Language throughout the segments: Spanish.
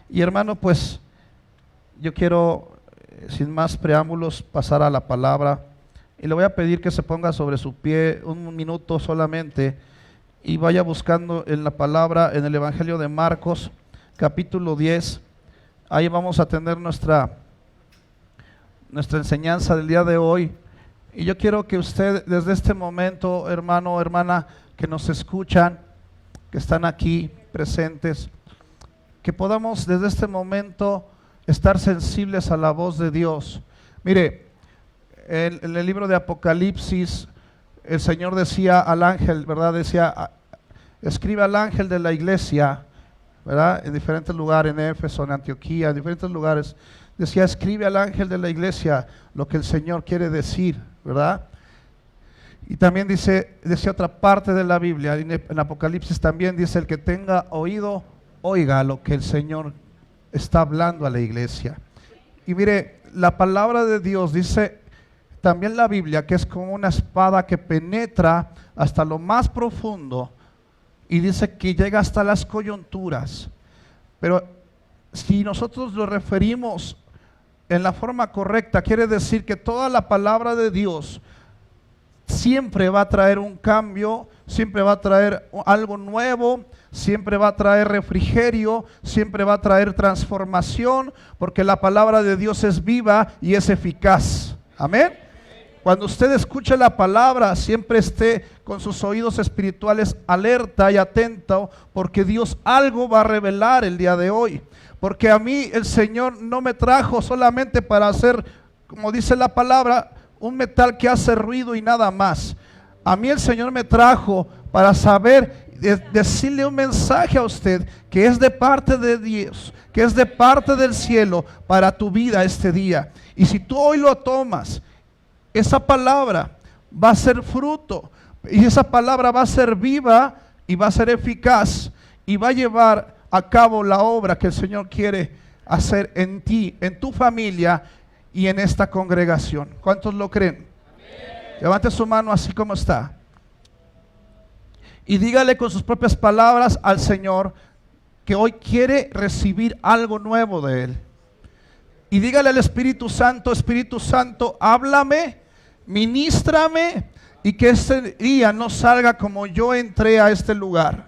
Y hermano, pues yo quiero, sin más preámbulos, pasar a la palabra. Y le voy a pedir que se ponga sobre su pie un minuto solamente y vaya buscando en la palabra, en el Evangelio de Marcos, capítulo 10. Ahí vamos a tener nuestra enseñanza del día de hoy. Y yo quiero que usted desde este momento, hermano o hermana, que nos escuchan, que están aquí presentes, que podamos desde este momento estar sensibles a la voz de Dios. Mire, en el libro de Apocalipsis, el Señor decía al ángel, ¿verdad? Decía, escribe al ángel de la iglesia, ¿verdad? En diferentes lugares, en Éfeso, en Antioquía, en diferentes lugares. Decía, escribe al ángel de la iglesia lo que el Señor quiere decir, ¿verdad? Y también decía otra parte de la Biblia, en Apocalipsis también dice, el que tenga oído, oiga lo que el Señor está hablando a la iglesia. Y mire, la palabra de Dios dice también la Biblia que es como una espada que penetra hasta lo más profundo y dice que llega hasta las coyunturas. Pero si nosotros lo referimos en la forma correcta, quiere decir que toda la palabra de Dios siempre va a traer un cambio, siempre va a traer algo nuevo, siempre va a traer refrigerio, siempre va a traer transformación, porque la palabra de Dios es viva y es eficaz. Amén. Cuando usted escuche la palabra, siempre esté con sus oídos espirituales alerta y atento, porque Dios algo va a revelar el día de hoy. Porque a mí el Señor no me trajo solamente para hacer, como dice la palabra, un metal que hace ruido y nada más. A mí el Señor me trajo para saber, decirle un mensaje a usted que es de parte de Dios, que es de parte del cielo para tu vida este día. Y si tú hoy lo tomas, esa palabra va a ser fruto y esa palabra va a ser viva y va a ser eficaz y va a llevar a cabo la obra que el Señor quiere hacer en ti, en tu familia y en esta congregación. ¿Cuántos lo creen? Amén. Levante su mano así como está y dígale con sus propias palabras al Señor que hoy quiere recibir algo nuevo de Él. Y dígale al Espíritu Santo, háblame, ministrame, y que este día no salga como yo entré a este lugar.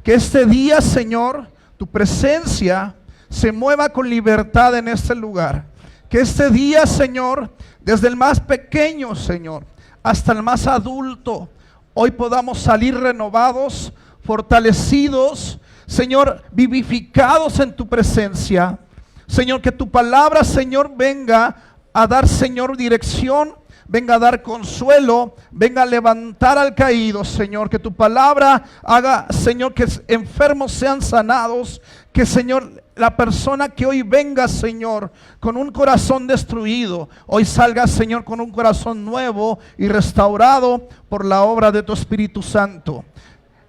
Que este día, Señor, tu presencia se mueva con libertad en este lugar. Que este día, Señor, desde el más pequeño, Señor, hasta el más adulto, hoy podamos salir renovados, fortalecidos, Señor, vivificados en tu presencia. Señor, que tu palabra, Señor, venga a dar, Señor, dirección, venga a dar consuelo, venga a levantar al caído, Señor. Que tu palabra haga, Señor, que enfermos sean sanados. Que, Señor, la persona que hoy venga, Señor, con un corazón destruido, hoy salga, Señor, con un corazón nuevo y restaurado por la obra de tu Espíritu Santo.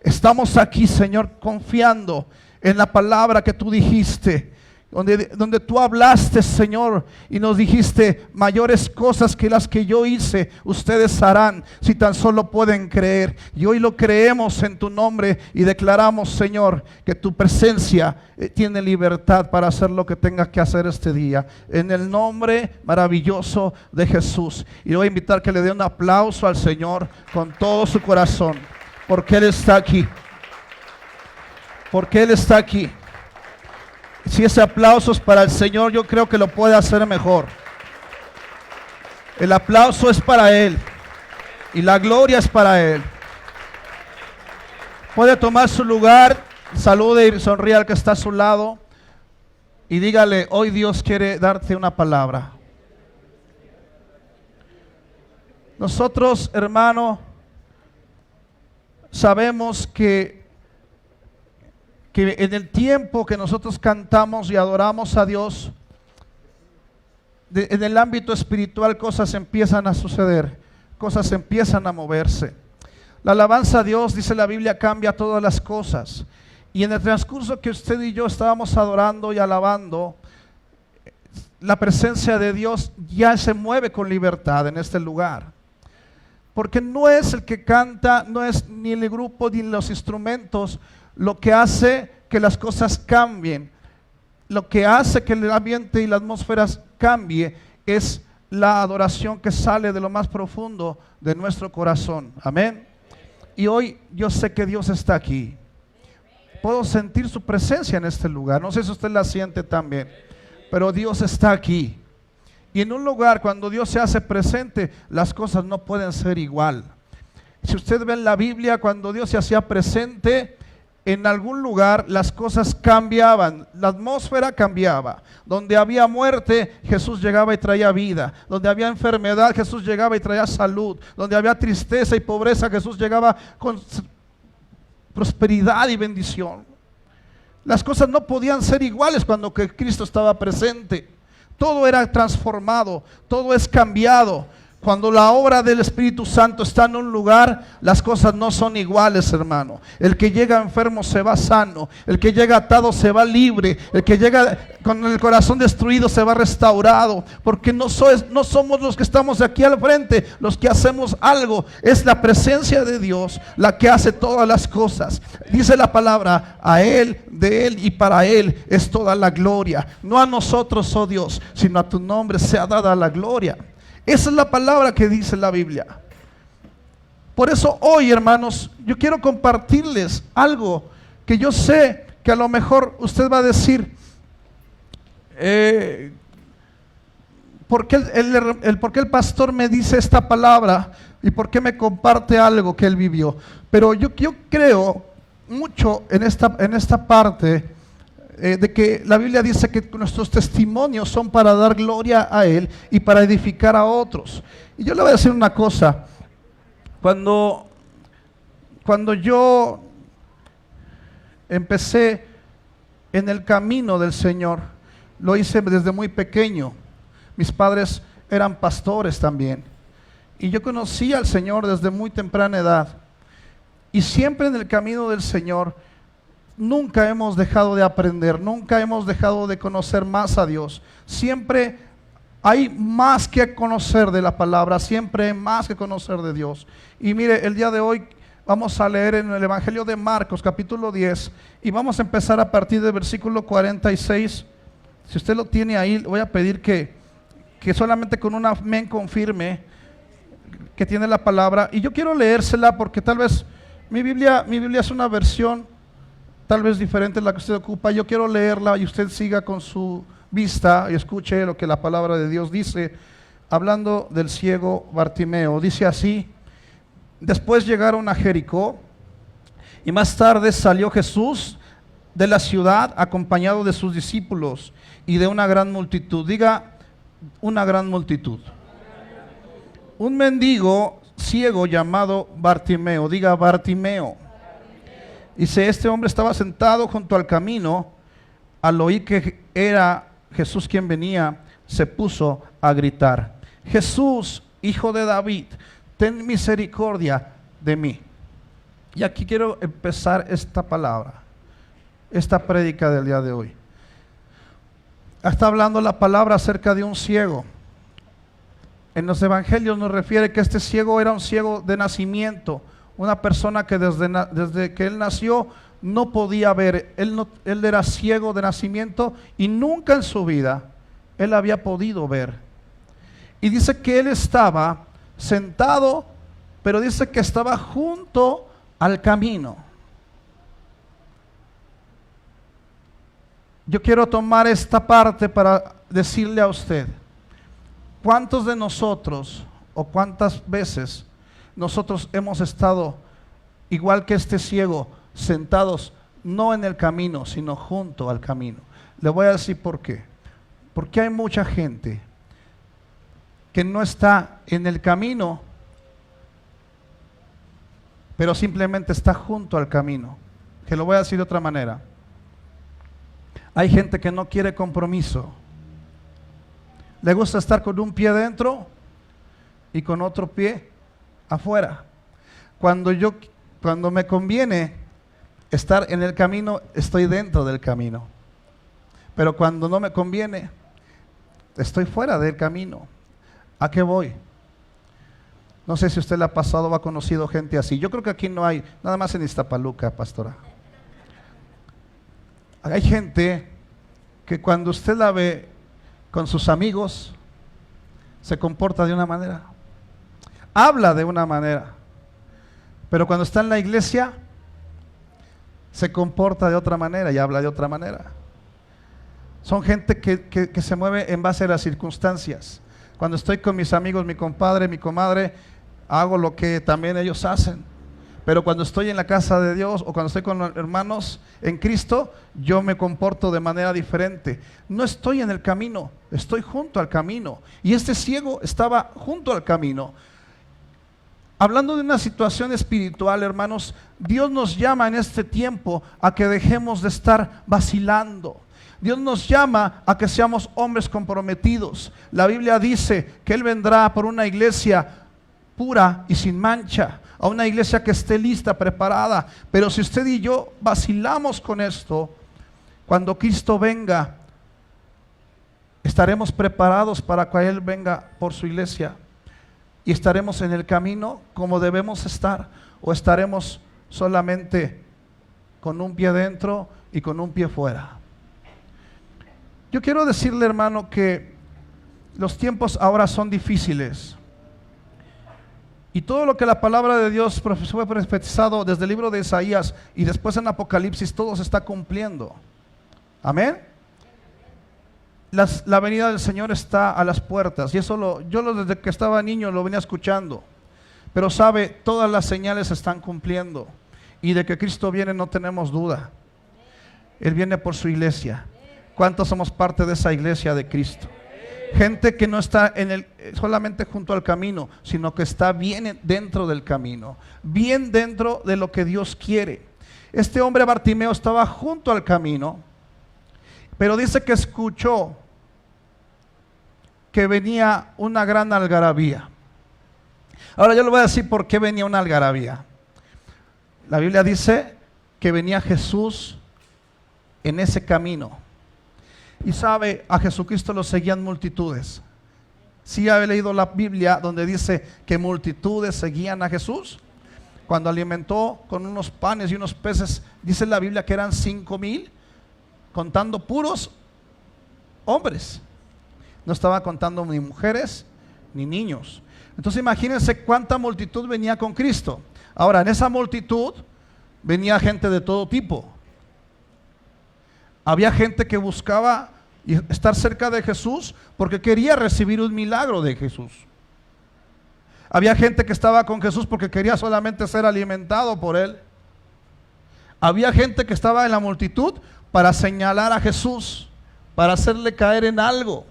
Estamos aquí, Señor, confiando en la palabra que tú dijiste. Donde tú hablaste, Señor, y nos dijiste, mayores cosas que las que yo hice, ustedes harán, si tan solo pueden creer. Y hoy lo creemos en tu nombre y declaramos, Señor, que tu presencia tiene libertad para hacer lo que tengas que hacer este día. En el nombre maravilloso de Jesús. Y le voy a invitar que le dé un aplauso al Señor con todo su corazón, porque Él está aquí. Porque Él está aquí. Si ese aplauso es para el Señor, yo creo que lo puede hacer mejor. El aplauso es para Él y la gloria es para Él. Puede tomar su lugar, salude y sonríe al que está a su lado y dígale, hoy Dios quiere darte una palabra. Nosotros, hermano, sabemos que en el tiempo que nosotros cantamos y adoramos a Dios, en el ámbito espiritual cosas empiezan a suceder, cosas empiezan a moverse. La alabanza a Dios, dice la Biblia, cambia todas las cosas. Y en el transcurso que usted y yo estábamos adorando y alabando, la presencia de Dios ya se mueve con libertad en este lugar. Porque no es el que canta, no es ni el grupo ni los instrumentos lo que hace que las cosas cambien. lo que hace que el ambiente y la atmósfera cambie es la adoración que sale de lo más profundo de nuestro corazón. Amén. Y hoy yo sé que Dios está aquí. Puedo sentir su presencia en este lugar. No sé si usted la siente también, pero Dios está aquí. Y en un lugar cuando Dios se hace presente, las cosas no pueden ser igual. Si usted ve en la Biblia, cuando Dios se hacía presente en algún lugar, las cosas cambiaban, la atmósfera cambiaba. Donde había muerte, Jesús llegaba y traía vida. Donde había enfermedad, Jesús llegaba y traía salud. Donde había tristeza y pobreza, Jesús llegaba con prosperidad y bendición. Las cosas no podían ser iguales cuando que Cristo estaba presente. Todo era transformado, todo es cambiado. Cuando la obra del Espíritu Santo está en un lugar, las cosas no son iguales, hermano. El que llega enfermo se va sano, el que llega atado se va libre, el que llega con el corazón destruido se va restaurado, porque no somos los que estamos aquí al frente los que hacemos algo, es la presencia de Dios la que hace todas las cosas. Dice la palabra, a Él, de Él y para Él es toda la gloria. No a nosotros, oh Dios, sino a tu nombre sea dada la gloria. Esa es la palabra que dice la Biblia. Por eso hoy, hermanos, yo quiero compartirles algo que yo sé que a lo mejor usted va a decir, ¿por qué el pastor me dice esta palabra? ¿Y por qué me comparte algo que él vivió? Pero yo creo mucho en esta parte de que la Biblia dice que nuestros testimonios son para dar gloria a Él y para edificar a otros. Y yo le voy a decir una cosa. Cuando yo empecé en el camino del Señor, lo hice desde muy pequeño. Mis padres eran pastores también. Y yo conocí al Señor desde muy temprana edad. Y siempre en el camino del Señor nunca hemos dejado de aprender, nunca hemos dejado de conocer más a Dios. Siempre hay más que conocer de la palabra, siempre hay más que conocer de Dios. Y mire, el día de hoy vamos a leer en el Evangelio de Marcos, capítulo 10, y vamos a empezar a partir del versículo 46. Si usted lo tiene ahí, le voy a pedir que solamente con un amén confirme que tiene la palabra. Y yo quiero leérsela porque tal vez mi Biblia es una versión tal vez diferente a la que usted ocupa. Yo quiero leerla y usted siga con su vista y escuche lo que la palabra de Dios dice, hablando del ciego Bartimeo. Dice así: después llegaron a Jericó, y más tarde salió Jesús de la ciudad acompañado de sus discípulos y de una gran multitud. Diga, una gran multitud. Un mendigo ciego llamado Bartimeo. Diga, Bartimeo. Dice, este hombre estaba sentado junto al camino. Al oír que era Jesús quien venía, se puso a gritar: Jesús, hijo de David, ten misericordia de mí. Y aquí quiero empezar esta palabra, esta prédica del día de hoy. Está hablando la palabra acerca de un ciego. En los evangelios nos refiere que este ciego era un ciego de nacimiento, una persona que desde que él nació no podía ver. Él era ciego de nacimiento y nunca en su vida él había podido ver. Y dice que él estaba sentado, pero dice que estaba junto al camino. Yo quiero tomar esta parte para decirle a usted, ¿cuántos de nosotros o cuántas veces nosotros hemos estado igual que este ciego, sentados no en el camino, sino junto al camino? Le voy a decir por qué. Porque hay mucha gente que no está en el camino, pero simplemente está junto al camino. Que lo voy a decir de otra manera. Hay gente que no quiere compromiso. Le gusta estar con un pie dentro y con otro pie afuera. Cuando me conviene estar en el camino, estoy dentro del camino. Pero cuando no me conviene, estoy fuera del camino. ¿A qué voy? No sé si usted le ha pasado o ha conocido gente así. Yo creo que aquí no hay, nada más en Iztapaluca, pastora. Hay gente que cuando usted la ve con sus amigos, se comporta de una manera, habla de una manera, pero cuando está en la iglesia, se comporta de otra manera y habla de otra manera. Son gente que se mueve en base a las circunstancias. Cuando estoy con mis amigos, mi compadre, mi comadre, hago lo que también ellos hacen. Pero cuando estoy en la casa de Dios o cuando estoy con los hermanos en Cristo, yo me comporto de manera diferente. No estoy en el camino, estoy junto al camino. Y este ciego estaba junto al camino. Hablando de una situación espiritual, hermanos, Dios nos llama en este tiempo a que dejemos de estar vacilando. Dios nos llama a que seamos hombres comprometidos. La Biblia dice que Él vendrá por una iglesia pura y sin mancha, a una iglesia que esté lista, preparada. Pero si usted y yo vacilamos con esto, cuando Cristo venga, estaremos preparados para que Él venga por su iglesia y estaremos en el camino como debemos estar, o estaremos solamente con un pie dentro y con un pie fuera. Yo quiero decirle, hermano, que los tiempos ahora son difíciles. Y todo lo que la palabra de Dios fue profetizado desde el libro de Isaías y después en Apocalipsis, todo se está cumpliendo. Amén. La venida del Señor está a las puertas. Y eso yo desde que estaba niño lo venía escuchando. Pero sabe, todas las señales se están cumpliendo. Y de que Cristo viene no tenemos duda. Él viene por su iglesia. ¿Cuántos somos parte de esa iglesia de Cristo? Gente que no está solamente junto al camino, sino que está bien dentro del camino, bien dentro de lo que Dios quiere. Este hombre Bartimeo estaba junto al camino, pero dice que escuchó que venía una gran algarabía. Ahora yo le voy a decir por qué venía una algarabía. La Biblia dice que venía Jesús en ese camino. Y sabe, a Jesucristo lo seguían multitudes. ¿Sí ha leído la Biblia donde dice que multitudes seguían a Jesús? Cuando alimentó con unos panes y unos peces, dice la Biblia que eran 5,000, contando puros hombres. No estaba contando ni mujeres ni niños. Entonces imagínense cuánta multitud venía con Cristo. Ahora, en esa multitud venía gente de todo tipo. Había gente que buscaba estar cerca de Jesús porque quería recibir un milagro de Jesús. Había gente que estaba con Jesús porque quería solamente ser alimentado por Él. Había gente que estaba en la multitud para señalar a Jesús, para hacerle caer en algo,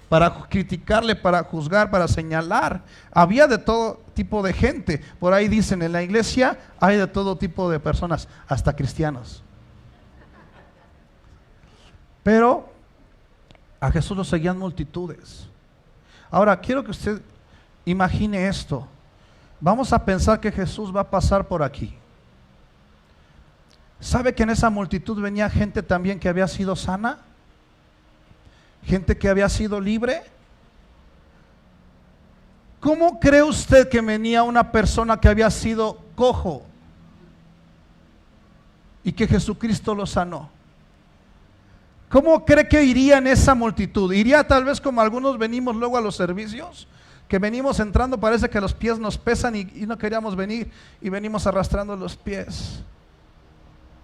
para criticarle, para juzgar, para señalar. Había de todo tipo de gente. Por ahí dicen, en la iglesia hay de todo tipo de personas, hasta cristianos. Pero a Jesús lo seguían multitudes. Ahora, quiero que usted imagine esto. Vamos a pensar que Jesús va a pasar por aquí. ¿Sabe que en esa multitud venía gente también que había sido sana? Gente que había sido libre. ¿Cómo cree usted que venía una persona que había sido cojo y que Jesucristo lo sanó? ¿Cómo cree que iría en esa multitud? ¿Iría tal vez como algunos venimos luego a los servicios? Que venimos entrando, parece que los pies nos pesan y no queríamos venir y venimos arrastrando los pies.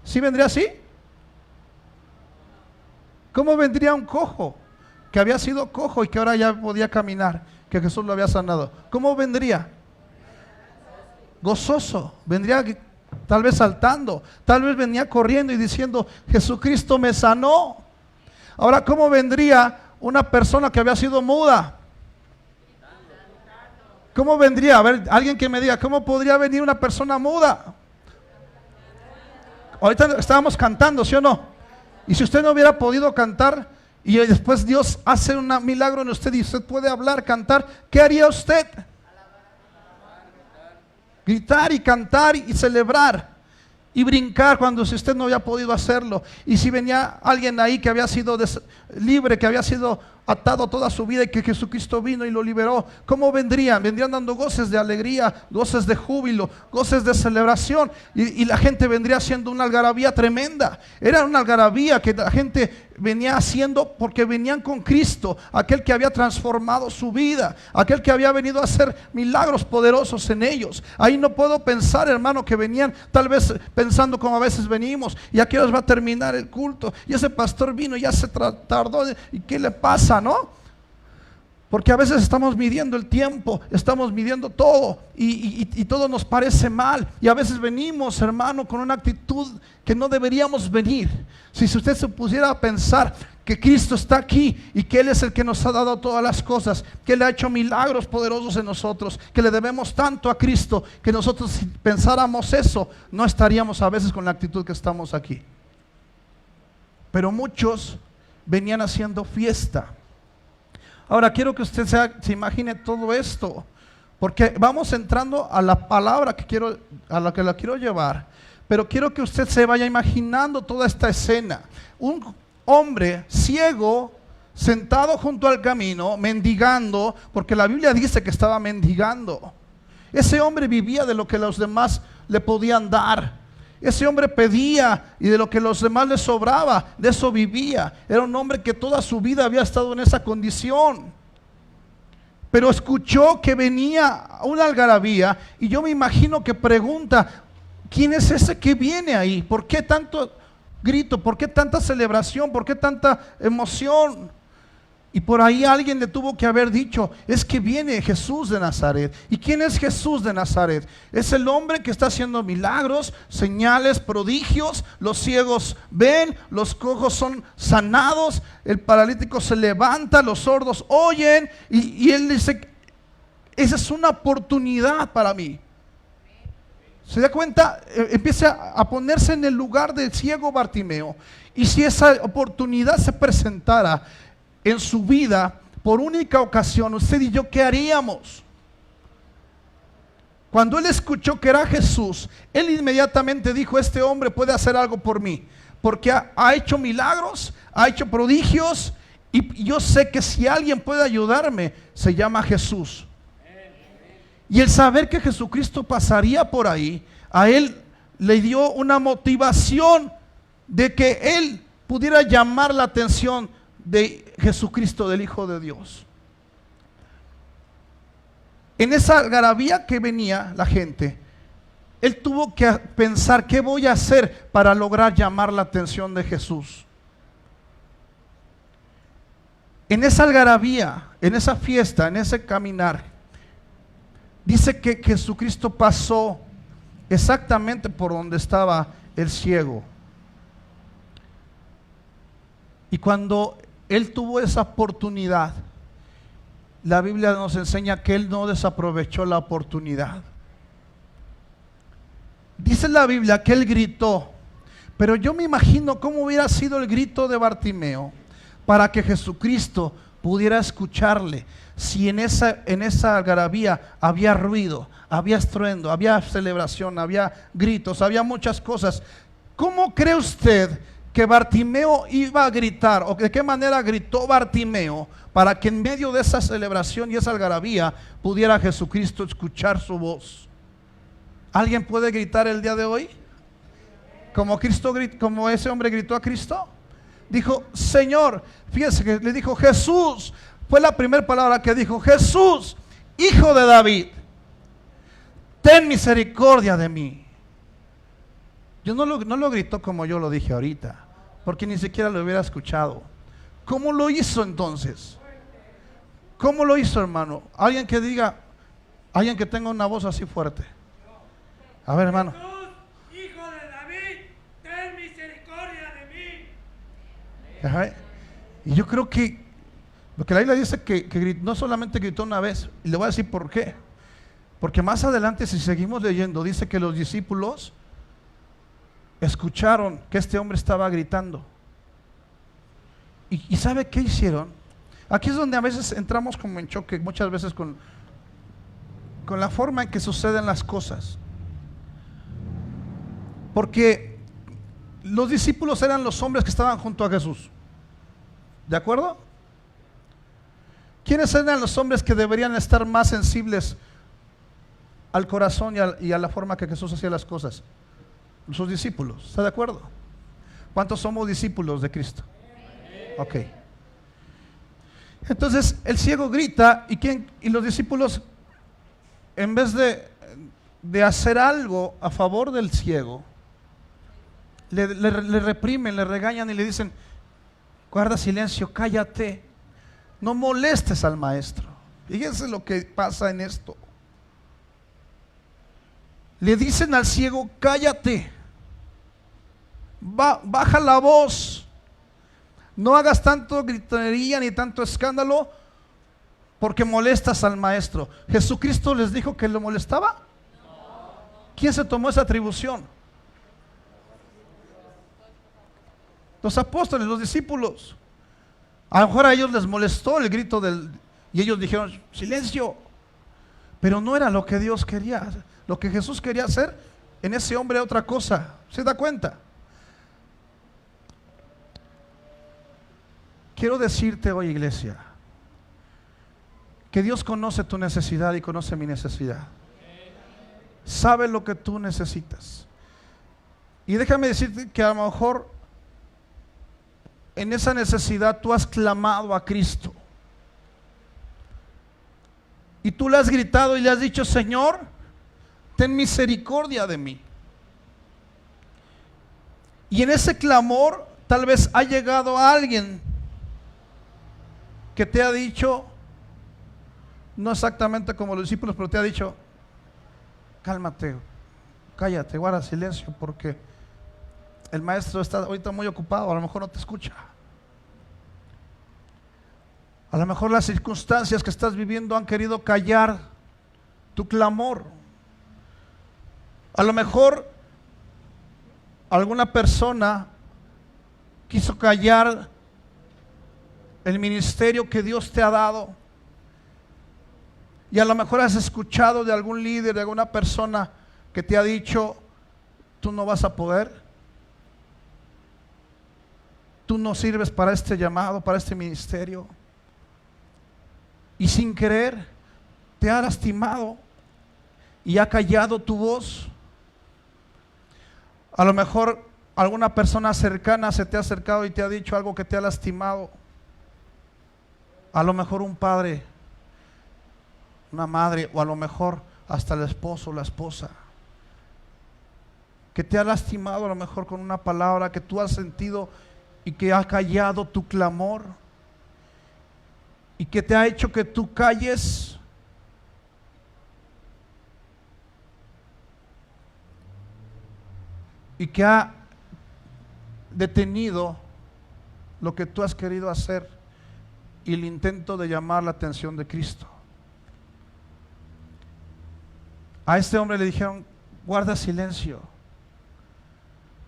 ¿Sí vendría así? ¿Cómo vendría un cojo que había sido cojo y que ahora ya podía caminar, que Jesús lo había sanado? ¿Cómo vendría? Gozoso. Vendría tal vez saltando, tal vez venía corriendo y diciendo, Jesucristo me sanó. Ahora, ¿cómo vendría una persona que había sido muda? ¿Cómo vendría? A ver, alguien que me diga, ¿cómo podría venir una persona muda? Ahorita estábamos cantando, ¿sí o no? Y si usted no hubiera podido cantar y después Dios hace un milagro en usted y usted puede hablar, cantar, ¿qué haría usted? Gritar y cantar y celebrar y brincar cuando si usted no había podido hacerlo. Y si venía alguien ahí que había sido libre, que había sido atado toda su vida y que Jesucristo vino y lo liberó, ¿cómo vendrían? Vendrían dando goces de alegría, goces de júbilo, goces de celebración, y la gente vendría haciendo una algarabía tremenda. Era una algarabía que la gente venía haciendo porque venían con Cristo, aquel que había transformado su vida, aquel que había venido a hacer milagros poderosos en ellos. Ahí no puedo pensar, hermano, que venían tal vez pensando como a veces venimos, y aquí os va a terminar el culto, y ese pastor vino y ya se tardó, y ¿qué le pasa, no? Porque a veces estamos midiendo el tiempo, estamos midiendo todo y todo nos parece mal. Y a veces venimos, hermano, con una actitud que no deberíamos venir. Si usted se pusiera a pensar que Cristo está aquí y que Él es el que nos ha dado todas las cosas, que Él ha hecho milagros poderosos en nosotros, que le debemos tanto a Cristo, que nosotros, si pensáramos eso, no estaríamos a veces con la actitud que estamos aquí. Pero muchos venían haciendo fiesta. Ahora quiero que usted se imagine todo esto, porque vamos entrando a la palabra a la que la quiero llevar, pero quiero que usted se vaya imaginando toda esta escena. Un hombre ciego sentado junto al camino, mendigando, porque la Biblia dice que estaba mendigando. Ese hombre vivía de lo que los demás le podían dar. Ese hombre pedía y de lo que los demás le sobraba, de eso vivía. Era un hombre que toda su vida había estado en esa condición. Pero escuchó que venía una algarabía y yo me imagino que pregunta, ¿quién es ese que viene ahí? ¿Por qué tanto grito? ¿Por qué tanta celebración? ¿Por qué tanta emoción? Y por ahí alguien le tuvo que haber dicho, es que viene Jesús de Nazaret. ¿Y quién es Jesús de Nazaret? Es el hombre que está haciendo milagros, señales, prodigios. Los ciegos ven, los cojos son sanados, el paralítico se levanta, los sordos oyen. Y él dice, esa es una oportunidad para mí. ¿Se da cuenta? Empieza a ponerse en el lugar del ciego Bartimeo. Y si esa oportunidad se presentara en su vida por única ocasión, usted y yo, ¿qué haríamos? Cuando él escuchó que era Jesús, él inmediatamente dijo, este hombre puede hacer algo por mí, porque ha hecho milagros, ha hecho prodigios, y yo sé que si alguien puede ayudarme, se llama Jesús. Y el saber que Jesucristo pasaría por ahí, a él le dio una motivación de que él pudiera llamar la atención de Jesucristo, del Hijo de Dios. En esa algarabía que venía la gente, él tuvo que pensar, ¿qué voy a hacer para lograr llamar la atención de Jesús? En esa algarabía, en esa fiesta, en ese caminar, dice que Jesucristo pasó exactamente por donde estaba el ciego. Y cuando él tuvo esa oportunidad, la Biblia nos enseña que él no desaprovechó la oportunidad. Dice la Biblia que él gritó, pero yo me imagino cómo hubiera sido el grito de Bartimeo para que Jesucristo pudiera escucharle. Si en esa algarabía había ruido, había estruendo, había celebración, había gritos, había muchas cosas. ¿Cómo cree usted que Bartimeo iba a gritar, o de qué manera gritó Bartimeo para que en medio de esa celebración y esa algarabía pudiera Jesucristo escuchar su voz? ¿Alguien puede gritar el día de hoy? Como ese hombre gritó a Cristo. Dijo, Señor, fíjese que le dijo Jesús, fue la primera palabra que dijo, Jesús, Hijo de David, ten misericordia de mí. Yo no lo gritó como yo lo dije ahorita, porque ni siquiera lo hubiera escuchado. ¿Cómo lo hizo entonces? ¿Cómo lo hizo, hermano? Alguien que diga, alguien que tenga una voz así fuerte. A ver, hermano. Jesús, Hijo de David, ten misericordia de mí. Ajá. Y yo creo que lo que la Biblia dice que no solamente gritó una vez, y le voy a decir por qué. Porque más adelante, si seguimos leyendo, dice que los discípulos escucharon que este hombre estaba gritando. ¿Y sabe qué hicieron? Aquí es donde a veces entramos como en choque, muchas veces con la forma en que suceden las cosas. Porque los discípulos eran los hombres que estaban junto a Jesús. ¿De acuerdo? ¿Quiénes eran los hombres que deberían estar más sensibles al corazón y a la forma que Jesús hacía las cosas? Sus discípulos. ¿Está de acuerdo? ¿Cuántos somos discípulos de Cristo? Ok. Entonces el ciego grita y los discípulos, en vez de hacer algo a favor del ciego, le reprimen, le regañan y le dicen: guarda silencio, cállate, no molestes al maestro. Fíjense lo que pasa en esto. Le dicen al ciego: cállate, baja la voz, no hagas tanto gritería ni tanto escándalo, porque molestas al maestro. ¿Jesucristo les dijo que lo molestaba? ¿Quién se tomó esa atribución? Los apóstoles, los discípulos. A lo mejor a ellos les molestó el grito y ellos dijeron: silencio. Pero no era lo que Dios quería. Lo que Jesús quería hacer en ese hombre era otra cosa. ¿Se da cuenta? Quiero decirte hoy, iglesia, que Dios conoce tu necesidad y conoce mi necesidad. Sabe lo que tú necesitas. Y déjame decirte que a lo mejor en esa necesidad tú has clamado a Cristo. Y tú le has gritado y le has dicho: Señor, ten misericordia de mí. Y en ese clamor tal vez ha llegado a alguien que te ha dicho, no exactamente como los discípulos, pero te ha dicho: cálmate, cállate, guarda silencio, porque el maestro está ahorita muy ocupado, a lo mejor no te escucha. A lo mejor las circunstancias que estás viviendo han querido callar tu clamor. A lo mejor alguna persona quiso callar el ministerio que Dios te ha dado. Y a lo mejor has escuchado de algún líder, de alguna persona que te ha dicho: tú no vas a poder, tú no sirves para este llamado, para este ministerio. Y sin querer te ha lastimado y ha callado tu voz. A lo mejor alguna persona cercana se te ha acercado y te ha dicho algo que te ha lastimado. A lo mejor un padre, una madre, o a lo mejor hasta el esposo o la esposa, que te ha lastimado a lo mejor con una palabra que tú has sentido y que ha callado tu clamor, y que te ha hecho que tú calles. Y que ha detenido lo que tú has querido hacer y el intento de llamar la atención de Cristo. A este hombre le dijeron: guarda silencio.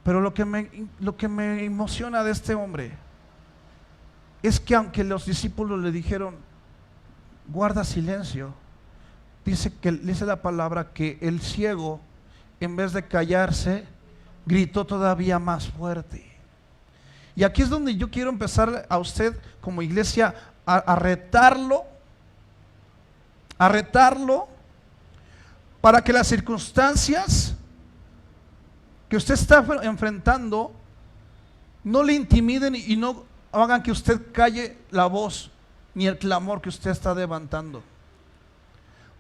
Pero lo que me emociona de este hombre es que aunque los discípulos le dijeron: guarda silencio, dice la palabra que el ciego, en vez de callarse, gritó todavía más fuerte. Y aquí es donde yo quiero empezar a usted como iglesia a retarlo para que las circunstancias que usted está enfrentando no le intimiden y no hagan que usted calle la voz ni el clamor que usted está levantando.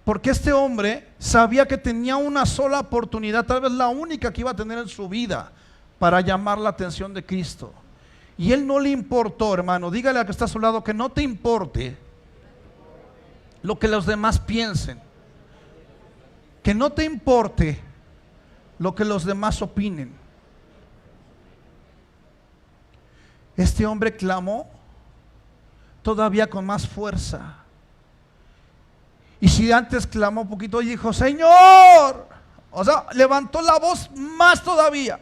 Porque este hombre sabía que tenía una sola oportunidad, tal vez la única que iba a tener en su vida, para llamar la atención de Cristo. Y él no le importó, hermano. Dígale al que está a su lado que no te importe lo que los demás piensen, que no te importe lo que los demás opinen. Este hombre clamó todavía con más fuerza. Y si antes clamó un poquito y dijo: Señor, o sea, levantó la voz más todavía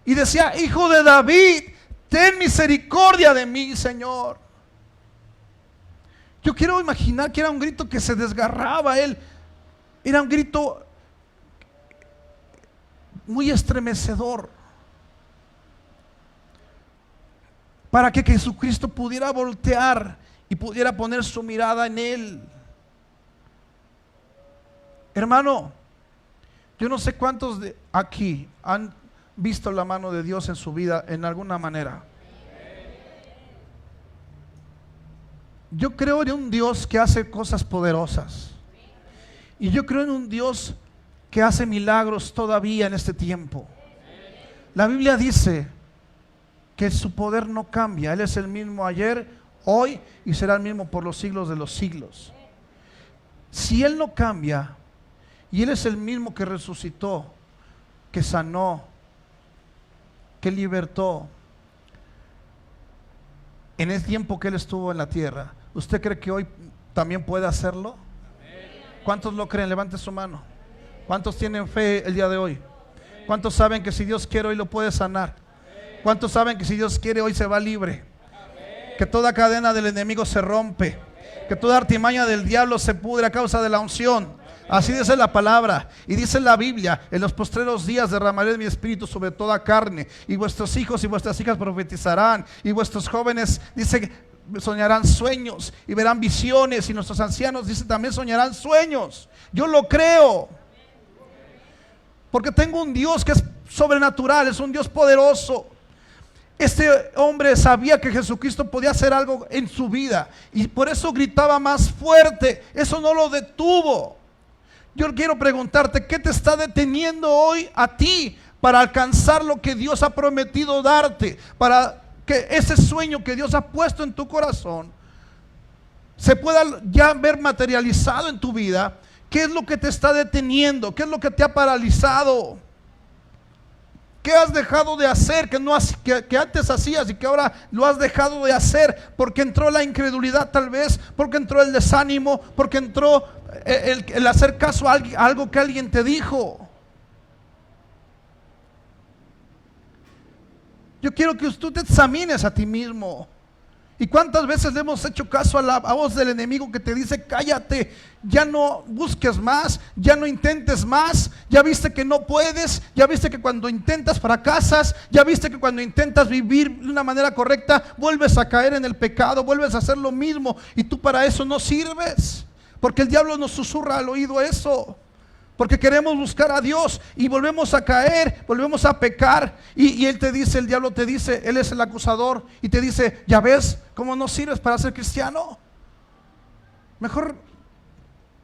y decía: Hijo de David, ten misericordia de mí, Señor. Yo quiero imaginar que era un grito que se desgarraba a él. Era un grito muy estremecedor, para que Jesucristo pudiera voltear y pudiera poner su mirada en él. Hermano, yo no sé cuántos de aquí han visto la mano de Dios en su vida en alguna manera. Yo creo en un Dios que hace cosas poderosas. Y yo creo en un Dios que hace milagros todavía en este tiempo. La Biblia dice que su poder no cambia. Él es el mismo ayer, hoy y será el mismo por los siglos de los siglos. Si Él no cambia y Él es el mismo que resucitó, que sanó, que libertó en el tiempo que Él estuvo en la tierra, ¿usted cree que hoy también puede hacerlo? ¿Cuántos lo creen? Levante su mano. ¿Cuántos tienen fe el día de hoy? ¿Cuántos saben que si Dios quiere hoy lo puede sanar? ¿Cuántos saben que si Dios quiere hoy se va libre? Que toda cadena del enemigo se rompe, que toda artimaña del diablo se pudre a causa de la unción. Así dice la palabra. Y dice la Biblia: en los postreros días derramaré mi espíritu sobre toda carne, y vuestros hijos y vuestras hijas profetizarán, y vuestros jóvenes, dice, soñarán sueños y verán visiones, y nuestros ancianos, dice, también soñarán sueños. Yo lo creo, porque tengo un Dios que es sobrenatural, es un Dios poderoso. Este hombre sabía que Jesucristo podía hacer algo en su vida, y por eso gritaba más fuerte. Eso no lo detuvo. Yo quiero preguntarte, ¿qué te está deteniendo hoy a ti para alcanzar lo que Dios ha prometido darte? Para que ese sueño que Dios ha puesto en tu corazón se pueda ya ver materializado en tu vida. ¿Qué es lo que te está deteniendo? ¿Qué es lo que te ha paralizado? ¿Qué has dejado de hacer que antes hacías y que ahora lo has dejado de hacer? Porque entró la incredulidad, tal vez, porque entró el desánimo, porque entró el hacer caso a algo que alguien te dijo. Yo quiero que tú te examines a ti mismo. ¿Y cuántas veces le hemos hecho caso a la voz del enemigo que te dice: cállate, ya no busques más, ya no intentes más, ya viste que no puedes, ya viste que cuando intentas fracasas, ya viste que cuando intentas vivir de una manera correcta vuelves a caer en el pecado, vuelves a hacer lo mismo, y tú para eso no sirves? Porque el diablo nos susurra al oído eso, porque queremos buscar a Dios y volvemos a caer, volvemos a pecar, y él te dice, el diablo te dice, él es el acusador, y te dice: ya ves cómo no sirves para ser cristiano, mejor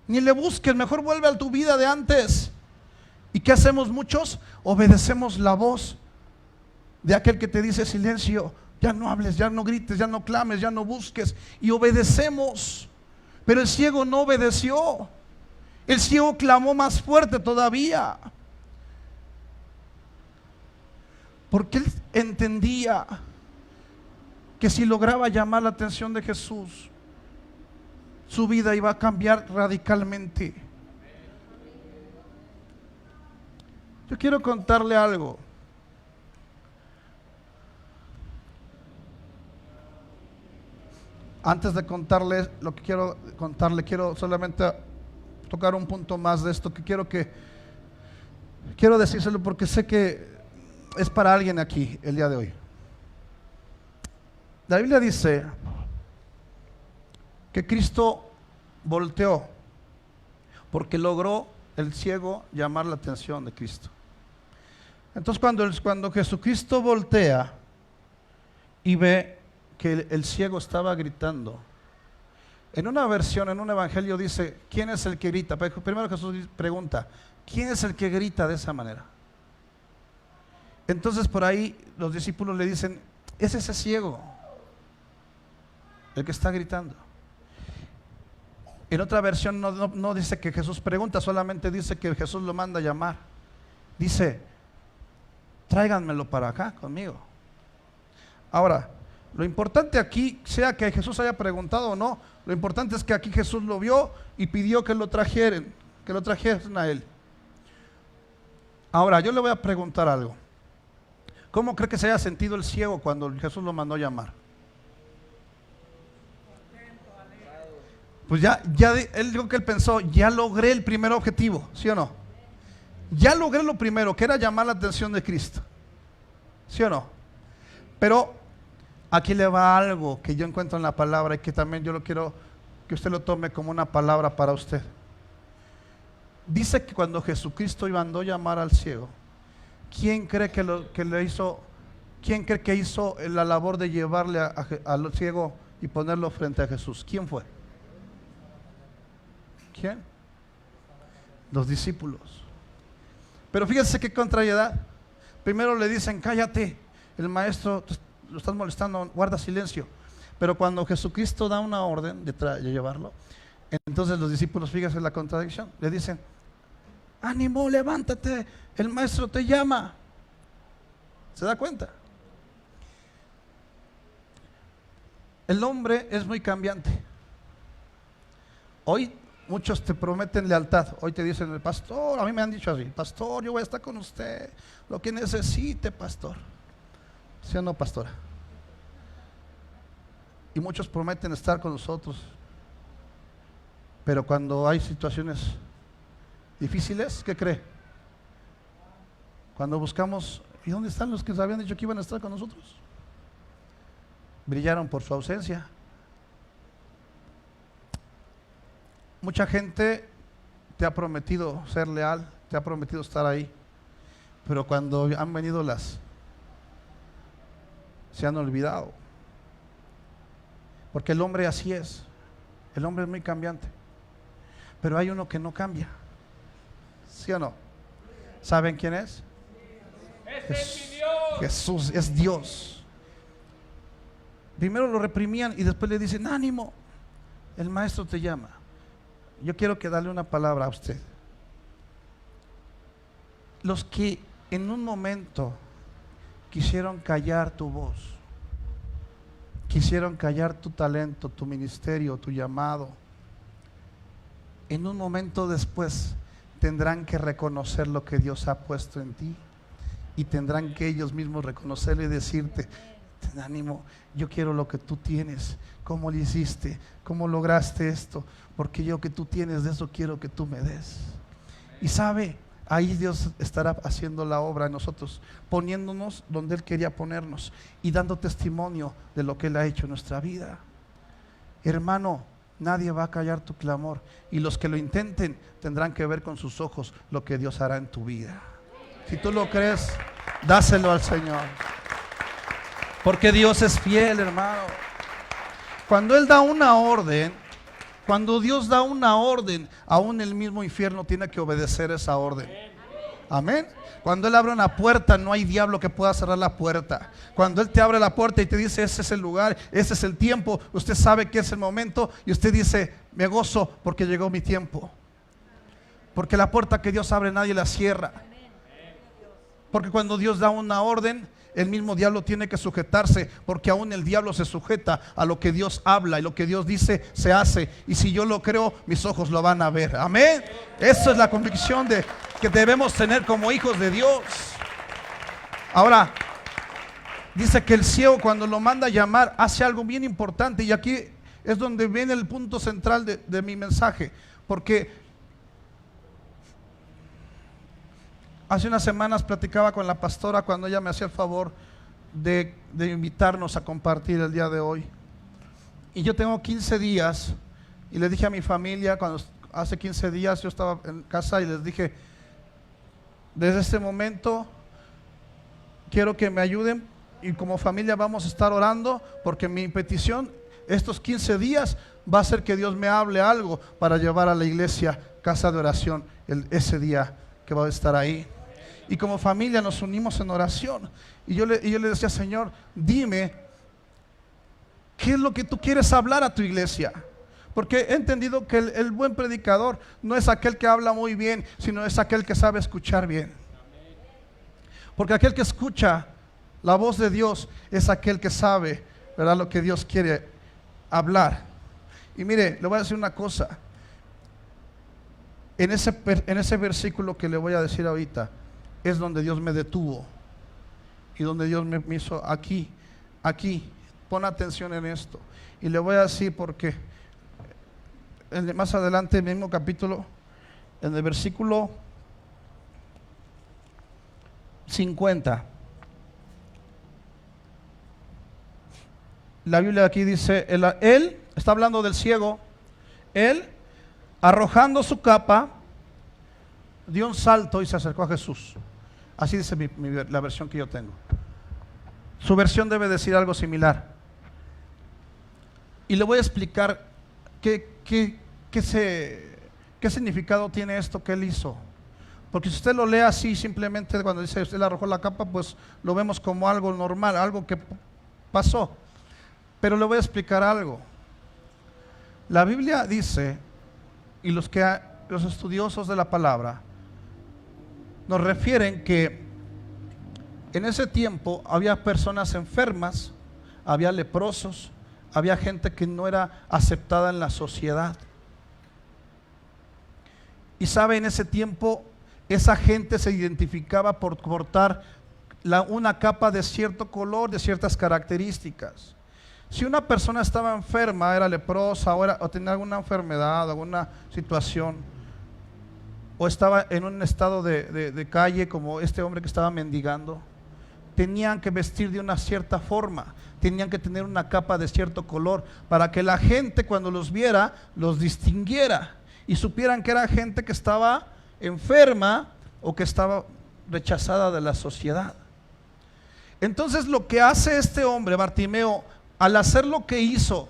ni le busques, mejor vuelve a tu vida de antes. ¿Y qué hacemos muchos? Obedecemos la voz de aquel que te dice: silencio, ya no hables, ya no grites, ya no clames, ya no busques, y obedecemos. Pero el ciego no obedeció. El ciego clamó más fuerte todavía, porque él entendía que si lograba llamar la atención de Jesús, su vida iba a cambiar radicalmente. Yo quiero contarle algo. Antes de contarle lo que quiero contarle, quiero solamente tocar un punto más de esto, que quiero decírselo porque sé que es para alguien aquí el día de hoy. La Biblia dice que Cristo volteó porque logró el ciego llamar la atención de Cristo. Entonces cuando Jesucristo voltea y ve que el ciego estaba gritando, en una versión, en un evangelio dice: ¿quién es el que grita? Primero Jesús pregunta: ¿quién es el que grita de esa manera? Entonces por ahí los discípulos le dicen: es ese ciego el que está gritando. En otra versión no dice que Jesús pregunta, solamente dice que Jesús lo manda a llamar. Dice: tráiganmelo para acá conmigo. Ahora, lo importante aquí, sea que Jesús haya preguntado o no, lo importante es que aquí Jesús lo vio y pidió que lo trajeran a él. Ahora, yo le voy a preguntar algo. ¿Cómo cree que se haya sentido el ciego cuando Jesús lo mandó a llamar? Pues él dijo que él pensó: ya logré el primer objetivo, ¿sí o no? Ya logré lo primero, que era llamar la atención de Cristo, ¿sí o no? Pero aquí le va algo que yo encuentro en la palabra y que también yo lo quiero que usted lo tome como una palabra para usted. Dice que cuando Jesucristo mandó a llamar al ciego, ¿quién cree que hizo la labor de llevarle al ciego y ponerlo frente a Jesús. ¿Quién fue? ¿Quién? Los discípulos. Pero fíjense qué contrariedad. Primero le dicen, cállate, el maestro lo estás molestando, guarda silencio. Pero cuando Jesucristo da una orden de llevarlo, entonces los discípulos, fíjense la contradicción, le dicen, ánimo, levántate, el maestro te llama. ¿Se da cuenta? El hombre es muy cambiante. Hoy muchos te prometen lealtad. Hoy te dicen, el pastor, a mí me han dicho así, pastor, yo voy a estar con usted, lo que necesite, pastor. ¿Sí o no, pastora? Y muchos prometen estar con nosotros, pero cuando hay situaciones difíciles, ¿qué cree? Cuando buscamos, ¿y dónde están los que habían dicho que iban a estar con nosotros? Brillaron por su ausencia. Mucha gente te ha prometido ser leal, te ha prometido estar ahí, pero cuando han venido se han olvidado. Porque el hombre así es. El hombre es muy cambiante. Pero hay uno que no cambia. ¿Sí o no? ¿Saben quién es? Jesús es Dios. Primero lo reprimían y después le dicen, ánimo, el maestro te llama. Yo quiero que darle una palabra a usted. Los que en un momento quisieron callar tu voz, quisieron callar tu talento, tu ministerio, tu llamado, en un momento después tendrán que reconocer lo que Dios ha puesto en ti y tendrán que ellos mismos reconocerlo y decirte, ten ánimo, yo quiero lo que tú tienes. ¿Cómo lo hiciste? ¿Cómo lograste esto? Porque yo que tú tienes, de eso quiero que tú me des. Y sabe, ahí Dios estará haciendo la obra en nosotros, poniéndonos donde Él quería ponernos y dando testimonio de lo que Él ha hecho en nuestra vida. Hermano, nadie va a callar tu clamor, y los que lo intenten tendrán que ver con sus ojos lo que Dios hará en tu vida. Si tú lo crees, dáselo al Señor, porque Dios es fiel, hermano. Cuando Él da una orden, cuando Dios da una orden, aún el mismo infierno tiene que obedecer esa orden. Amén. Cuando Él abre una puerta, no hay diablo que pueda cerrar la puerta. Cuando Él te abre la puerta y te dice, ese es el lugar, ese es el tiempo, usted sabe que es el momento, y usted dice, me gozo porque llegó mi tiempo. Porque la puerta que Dios abre nadie la cierra. Porque cuando Dios da una orden, el mismo diablo tiene que sujetarse, porque aún el diablo se sujeta a lo que Dios habla, y lo que Dios dice se hace. Y si yo lo creo, mis ojos lo van a ver. Amén. Esa es la convicción que debemos tener como hijos de Dios. Ahora, dice que el ciego, cuando lo manda a llamar, hace algo bien importante, y aquí es donde viene el punto central de mi mensaje. Porque hace unas semanas platicaba con la pastora cuando ella me hacía el favor de invitarnos a compartir el día de hoy. Y yo tengo 15 días, y le dije a mi familia, hace 15 días yo estaba en casa y les dije, desde este momento quiero que me ayuden, y como familia vamos a estar orando, porque mi petición estos 15 días va a ser que Dios me hable algo para llevar a la iglesia casa de oración ese día que va a estar ahí. Y como familia nos unimos en oración, y yo le decía, Señor, dime qué es lo que tú quieres hablar a tu iglesia. Porque he entendido que el buen predicador no es aquel que habla muy bien, sino es aquel que sabe escuchar bien. Porque aquel que escucha la voz de Dios es aquel que sabe, ¿verdad?, lo que Dios quiere hablar. Y mire, le voy a decir una cosa. En ese versículo que le voy a decir ahorita, es donde Dios me detuvo, y donde Dios me hizo aquí, pon atención en esto. Y le voy a decir porque más adelante, en el mismo capítulo, en el versículo 50, la Biblia aquí dice, él está hablando del ciego, él, arrojando su capa, dio un salto y se acercó a Jesús. Así dice la versión que yo tengo. Su versión debe decir algo similar. Y le voy a explicar qué significado tiene esto que él hizo. Porque si usted lo lee así, simplemente cuando dice usted le arrojó la capa, pues lo vemos como algo normal, algo que pasó. Pero le voy a explicar algo. La Biblia dice, y los estudiosos de la palabra nos refieren que en ese tiempo había personas enfermas, había leprosos, había gente que no era aceptada en la sociedad. Y sabe, en ese tiempo esa gente se identificaba por portar una capa de cierto color, de ciertas características. Si una persona estaba enferma, era leprosa o tenía alguna enfermedad, alguna situación, o estaba en un estado de calle como este hombre que estaba mendigando, tenían que vestir de una cierta forma, tenían que tener una capa de cierto color para que la gente cuando los viera los distinguiera y supieran que era gente que estaba enferma o que estaba rechazada de la sociedad. Entonces lo que hace este hombre, Bartimeo, al hacer lo que hizo,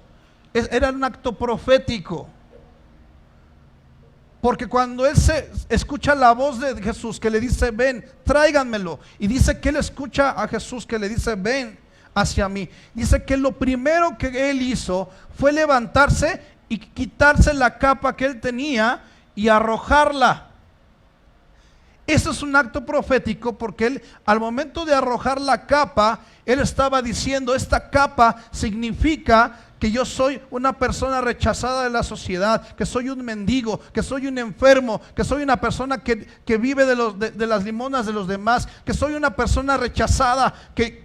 era un acto profético. Porque cuando él se escucha la voz de Jesús que le dice ven, tráiganmelo, y dice que él escucha a Jesús que le dice ven hacia mí, dice que lo primero que él hizo fue levantarse y quitarse la capa que él tenía y arrojarla. Eso es un acto profético porque él, al momento de arrojar la capa, él estaba diciendo, esta capa significa que yo soy una persona rechazada de la sociedad, que soy un mendigo, que soy un enfermo, que soy una persona que vive de las limonas de los demás, que soy una persona rechazada, que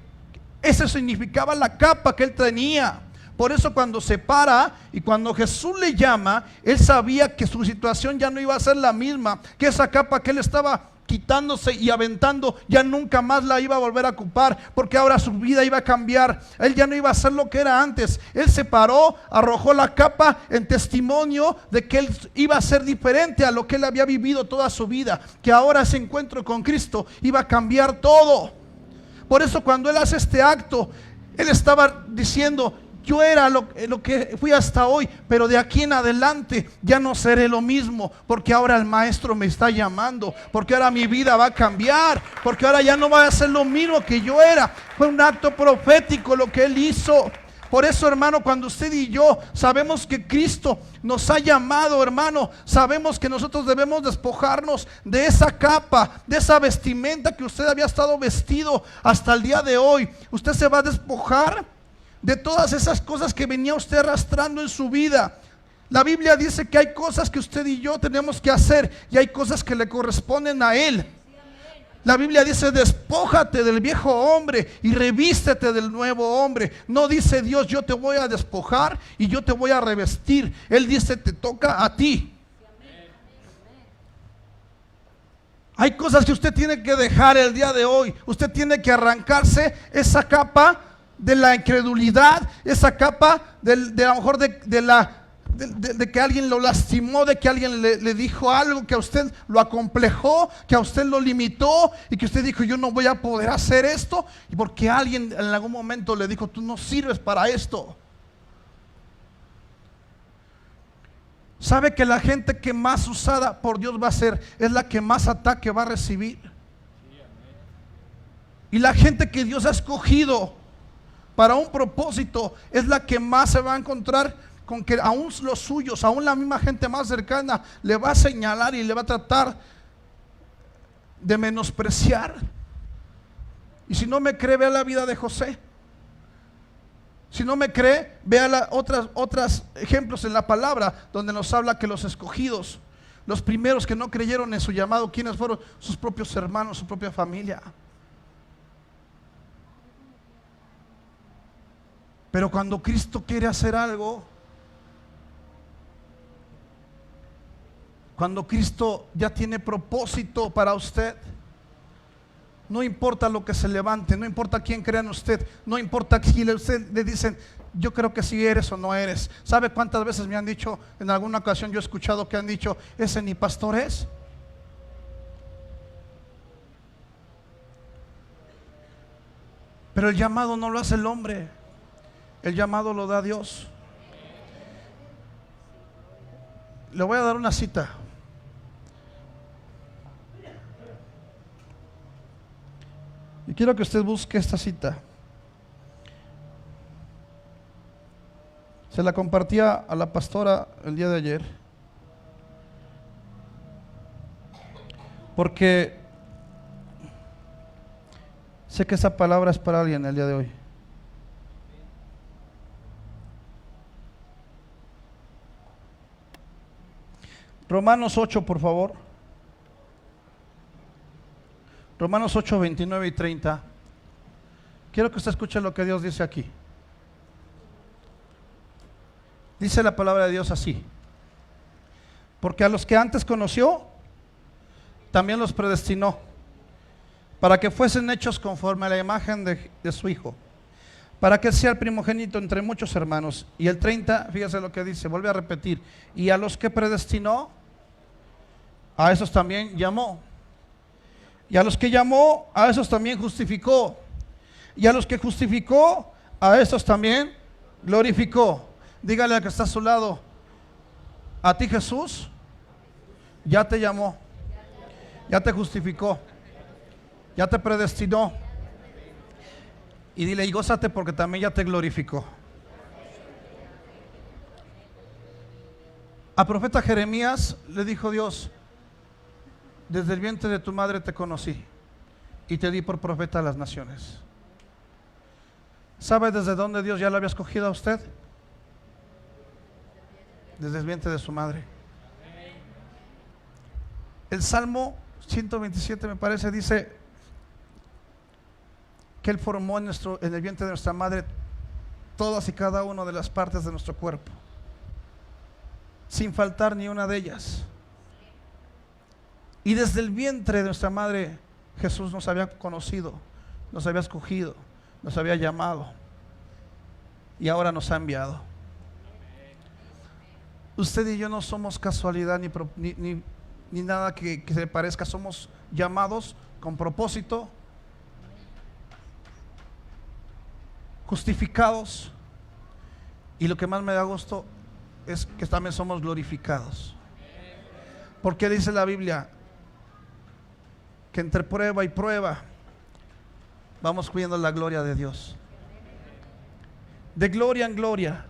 ese significaba la capa que él tenía. Por eso cuando se para y cuando Jesús le llama, él sabía que su situación ya no iba a ser la misma, que esa capa que él estaba quitándose y aventando ya nunca más la iba a volver a ocupar, porque ahora su vida iba a cambiar. Él ya no iba a ser lo que era antes. Él se paró, arrojó la capa en testimonio de que él iba a ser diferente a lo que él había vivido toda su vida, que ahora ese encuentro con Cristo iba a cambiar todo. Por eso cuando él hace este acto, él estaba diciendo, yo era lo que fui hasta hoy, pero de aquí en adelante ya no seré lo mismo, porque ahora el Maestro me está llamando, porque ahora mi vida va a cambiar, porque ahora ya no va a ser lo mismo que yo era. Fue un acto profético lo que él hizo. Por eso, hermano, cuando usted y yo sabemos que Cristo nos ha llamado, hermano, sabemos que nosotros debemos despojarnos de esa capa, de esa vestimenta que usted había estado vestido hasta el día de hoy. Usted se va a despojar de todas esas cosas que venía usted arrastrando en su vida. La Biblia dice que hay cosas que usted y yo tenemos que hacer y hay cosas que le corresponden a Él. La Biblia dice, despójate del viejo hombre y revístete del nuevo hombre. No dice Dios, yo te voy a despojar y yo te voy a revestir. Él dice, te toca a ti. Hay cosas que usted tiene que dejar el día de hoy. Usted tiene que arrancarse esa capa de la incredulidad, esa capa de a lo mejor de que alguien lo lastimó, de que alguien le dijo algo que a usted lo acomplejó, que a usted lo limitó y que usted dijo, yo no voy a poder hacer esto, y porque alguien en algún momento le dijo, tú no sirves para esto. ¿Sabe que la gente que más usada por Dios va a ser es la que más ataque va a recibir? Y la gente que Dios ha escogido para un propósito es la que más se va a encontrar con que aún los suyos, aún la misma gente más cercana le va a señalar y le va a tratar de menospreciar. Y si no me cree, vea la vida de José. Si no me cree, vea otros ejemplos en la palabra donde nos habla que los escogidos, los primeros que no creyeron en su llamado, ¿quiénes fueron? Sus propios hermanos, su propia familia. Pero cuando Cristo quiere hacer algo, cuando Cristo ya tiene propósito para usted, no importa lo que se levante, no importa quién crea en usted, no importa si usted le dicen, yo creo que sí eres o no eres. ¿Sabe cuántas veces me han dicho, en alguna ocasión yo he escuchado que han dicho, ese ni pastor es? Pero el llamado no lo hace el hombre, el llamado lo da Dios. le voy a dar una cita. Y quiero que usted busque esta cita. Se la compartía a la pastora el día de ayer. Porque sé que esa palabra es para alguien el día de hoy. Romanos 8, por favor. Romanos 8, 29 y 30. Quiero que usted escuche lo que Dios dice aquí. Dice la palabra de Dios así: porque a los que antes conoció, también los predestinó, para que fuesen hechos conforme a la imagen de su Hijo, para que sea el primogénito entre muchos hermanos. Y el 30, fíjese lo que dice, vuelve a repetir: y a los que predestinó, a esos también llamó. Y a los que llamó, a esos también justificó. Y a los que justificó, a esos también glorificó. Dígale al que está a su lado: a ti Jesús ya te llamó, ya te justificó, ya te predestinó. Y dile: y gózate porque también ya te glorificó. A profeta Jeremías le dijo Dios: desde el vientre de tu madre te conocí y te di por profeta a las naciones. ¿Sabe desde dónde Dios ya lo había escogido a usted? Desde el vientre de su madre. El Salmo 127, me parece, dice que Él formó en el vientre de nuestra madre todas y cada una de las partes de nuestro cuerpo, sin faltar ni una de ellas. Y desde el vientre de nuestra madre Jesús nos había conocido, nos había escogido, nos había llamado y ahora nos ha enviado. Usted y yo no somos casualidad ni nada que se le parezca. Somos llamados con propósito, justificados, y lo que más me da gusto es que también somos glorificados. Porque dice la Biblia que entre prueba y prueba vamos viendo la gloria de Dios. De gloria en gloria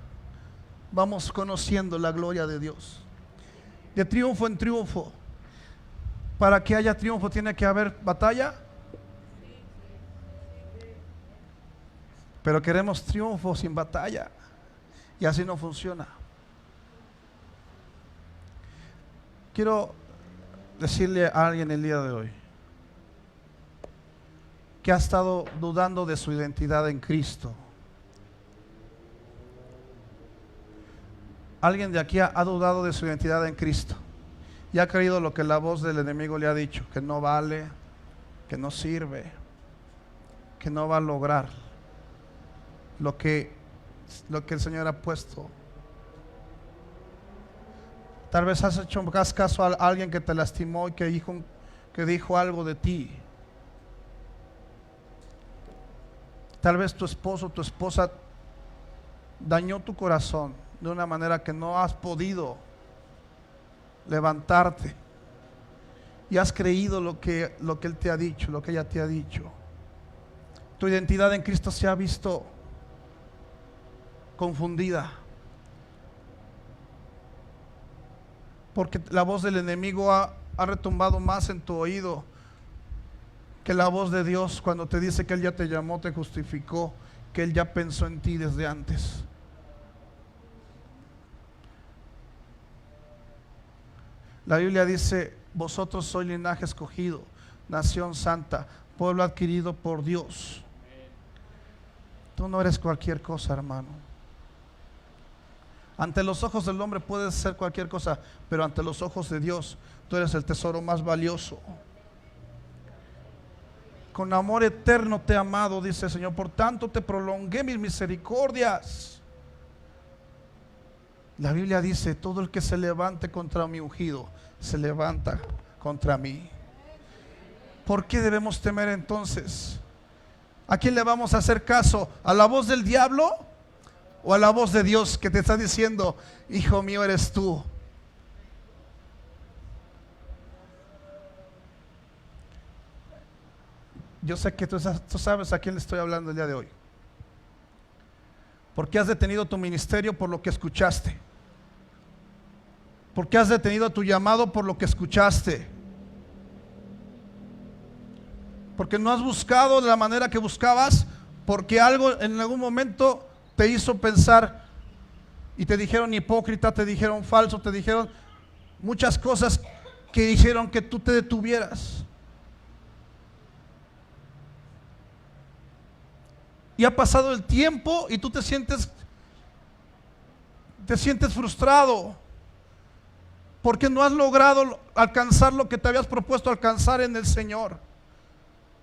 vamos conociendo la gloria de Dios. De triunfo en triunfo. Para que haya triunfo tiene que haber batalla. Pero queremos triunfo sin batalla, y así no funciona. Quiero decirle a alguien el día de hoy que ha estado dudando de su identidad en Cristo. Alguien de aquí ha dudado de su identidad en Cristo y ha creído lo que la voz del enemigo le ha dicho: que no vale, que no sirve, que no va a lograr lo que el Señor ha puesto. Tal vez has hecho caso a alguien que te lastimó y que dijo algo de ti. Tal vez tu esposo o tu esposa dañó tu corazón de una manera que no has podido levantarte, y has creído lo que él te ha dicho, lo que ella te ha dicho. Tu identidad en Cristo se ha visto confundida, porque la voz del enemigo ha retumbado más en tu oído que la voz de Dios, cuando te dice que Él ya te llamó, te justificó, que Él ya pensó en ti desde antes. La Biblia dice: vosotros sois linaje escogido, nación santa, pueblo adquirido por Dios. Tú no eres cualquier cosa, hermano. Ante los ojos del hombre puedes ser cualquier cosa, pero ante los ojos de Dios tú eres el tesoro más valioso. Con amor eterno te he amado, dice el Señor, por tanto te prolongué mis misericordias. La Biblia dice: todo el que se levante contra mi ungido se levanta contra mí. ¿Por qué debemos temer entonces? ¿A quién le vamos a hacer caso? ¿A la voz del diablo o a la voz de Dios que te está diciendo: hijo mío eres tú, yo sé que tú sabes a quién le estoy hablando el día de hoy. ¿Por qué has detenido tu ministerio? Por lo que escuchaste. ¿Por qué has detenido tu llamado? Por lo que escuchaste. Porque no has buscado de la manera que buscabas, porque algo en algún momento te hizo pensar y te dijeron hipócrita, te dijeron falso, te dijeron muchas cosas que hicieron que tú te detuvieras. Y ha pasado el tiempo y tú te sientes frustrado porque no has logrado alcanzar lo que te habías propuesto alcanzar en el Señor.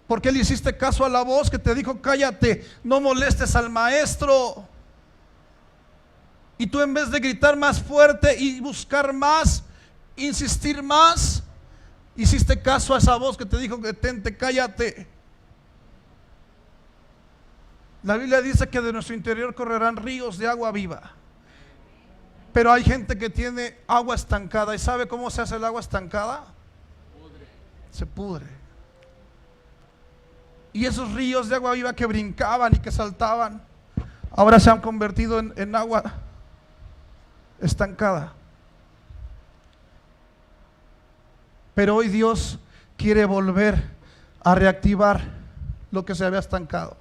Porque le hiciste caso a la voz que te dijo: cállate, no molestes al maestro. Y tú, en vez de gritar más fuerte y buscar más, insistir más, hiciste caso a esa voz que te dijo: detente, cállate. La Biblia dice que de nuestro interior correrán ríos de agua viva. Pero hay gente que tiene agua estancada. ¿Y sabe cómo se hace el agua estancada? Se pudre. Y esos ríos de agua viva que brincaban y que saltaban, ahora se han convertido en agua estancada. Pero hoy Dios quiere volver a reactivar lo que se había estancado.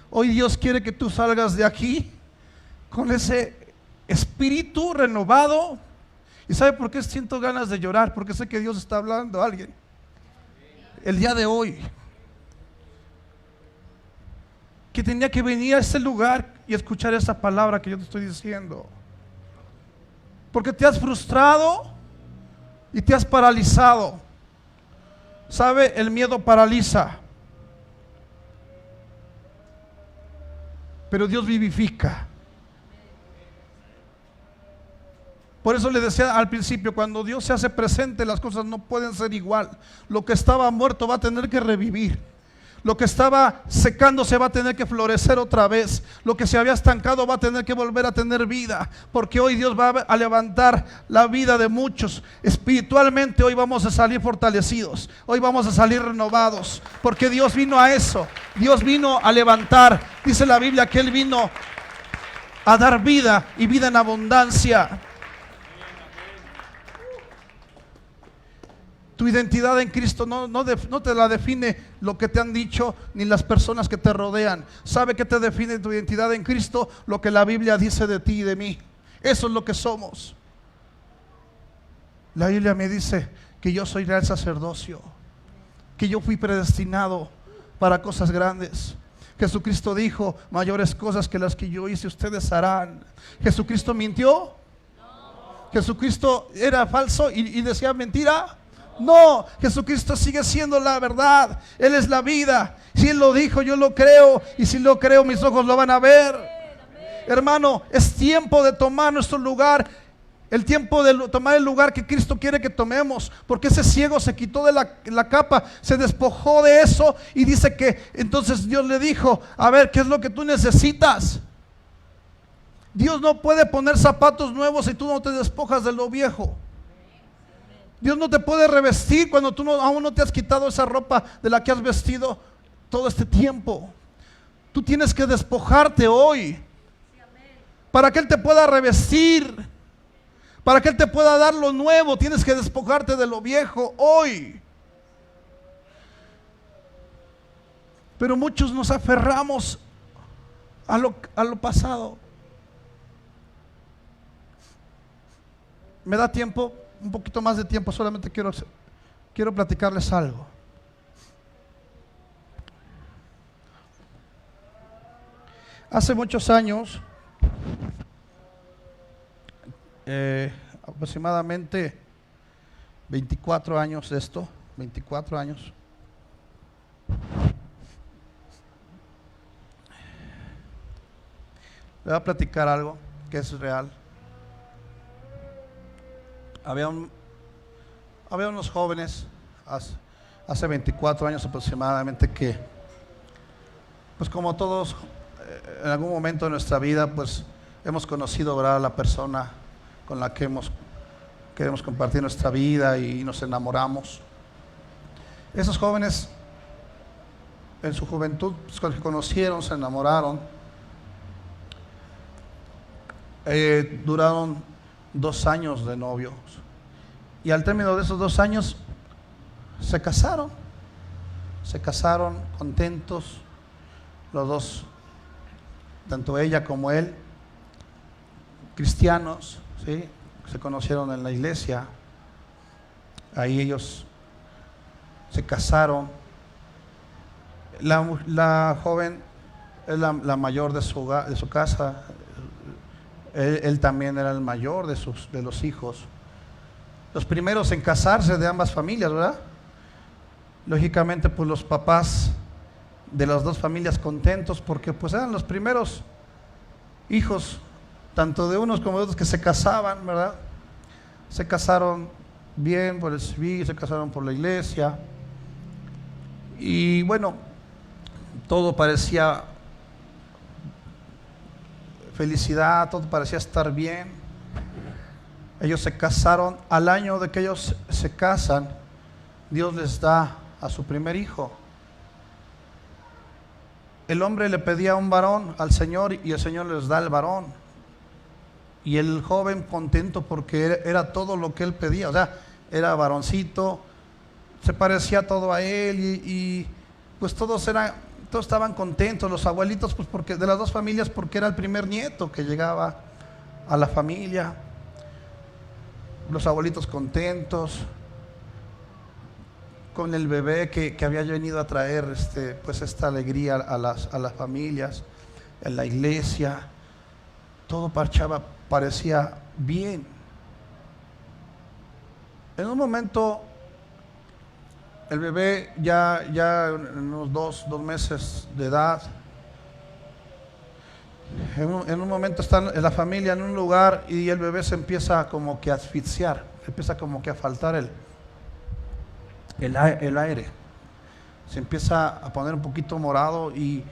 Hoy Dios quiere que tú salgas de aquí con ese espíritu renovado. ¿Y sabe por qué siento ganas de llorar? Porque sé que Dios está hablando a alguien el día de hoy, que tenía que venir a este lugar y escuchar esa palabra que yo te estoy diciendo. Porque te has frustrado y te has paralizado. ¿Sabe? El miedo paraliza, pero Dios vivifica. Por eso le decía al principio, cuando Dios se hace presente, las cosas no pueden ser igual. Lo que estaba muerto va a tener que revivir. Lo que estaba secándose va a tener que florecer otra vez. Lo que se había estancado va a tener que volver a tener vida. Porque hoy Dios va a levantar la vida de muchos. Espiritualmente hoy vamos a salir fortalecidos. Hoy vamos a salir renovados. Porque Dios vino a eso. Dios vino a levantar. Dice la Biblia que Él vino a dar vida y vida en abundancia. Tu identidad en Cristo no te la define lo que te han dicho ni las personas que te rodean. ¿Sabe qué te define tu identidad en Cristo? Lo que la Biblia dice de ti y de mí. Eso es lo que somos. La Biblia me dice que yo soy real sacerdocio, que yo fui predestinado para cosas grandes. Jesucristo dijo: mayores cosas que las que yo hice ustedes harán. ¿Jesucristo mintió? ¿Jesucristo era falso y decía mentira? No, Jesucristo sigue siendo la verdad. Él es la vida. Si Él lo dijo, yo lo creo. Y si lo creo, mis ojos lo van a ver. Hermano, es tiempo de tomar nuestro lugar. El tiempo de tomar el lugar que Cristo quiere que tomemos. Porque ese ciego se quitó de la capa, se despojó de eso. Y dice que entonces Dios le dijo: a ver, ¿qué es lo que tú necesitas? Dios no puede poner zapatos nuevos si tú no te despojas de lo viejo. Dios no te puede revestir cuando tú aún no te has quitado esa ropa de la que has vestido todo este tiempo. Tú tienes que despojarte hoy para que Él te pueda revestir, para que Él te pueda dar lo nuevo. Tienes que despojarte de lo viejo hoy. Pero muchos nos aferramos a lo pasado. ¿Me da tiempo? Un poquito más de tiempo, solamente quiero platicarles algo. Hace muchos años, aproximadamente 24 años de esto, 24 años. Le voy a platicar algo que es real. Había unos jóvenes hace 24 años aproximadamente que, pues como todos, en algún momento de nuestra vida, pues hemos conocido, ¿verdad?, a la persona con la que queremos compartir nuestra vida y nos enamoramos. Esos jóvenes en su juventud, pues, cuando se conocieron, se enamoraron. Duraron 2 años de novios. Y al término de esos 2 años, se casaron. Se casaron contentos, los dos, tanto ella como él, cristianos, ¿sí? Se conocieron en la iglesia. Ahí ellos se casaron. La joven es la mayor de su casa. Él también era el mayor de los hijos. Los primeros en casarse de ambas familias, ¿verdad? Lógicamente, pues los papás de las dos familias contentos, porque pues eran los primeros hijos, tanto de unos como de otros, que se casaban, ¿verdad? Se casaron bien por el civil, se casaron por la iglesia. Y bueno, todo parecía felicidad, todo parecía estar bien. Ellos se casaron. Al año de que ellos se casan, Dios les da a su primer hijo. El hombre le pedía un varón al Señor y el Señor les da el varón. Y el joven contento porque era todo lo que él pedía. O sea, era varoncito, se parecía todo a él y pues todos estaban contentos. Los abuelitos, pues porque de las dos familias, porque era el primer nieto que llegaba a la familia. Los abuelitos contentos con el bebé que había venido a traer pues esta alegría a las familias, en la iglesia. Todo parecía bien. En un momento, el bebé ya en unos 2 meses de edad, en un momento está la familia en un lugar y el bebé se empieza como que a asfixiar, empieza como que a faltar el aire, se empieza a poner un poquito morado y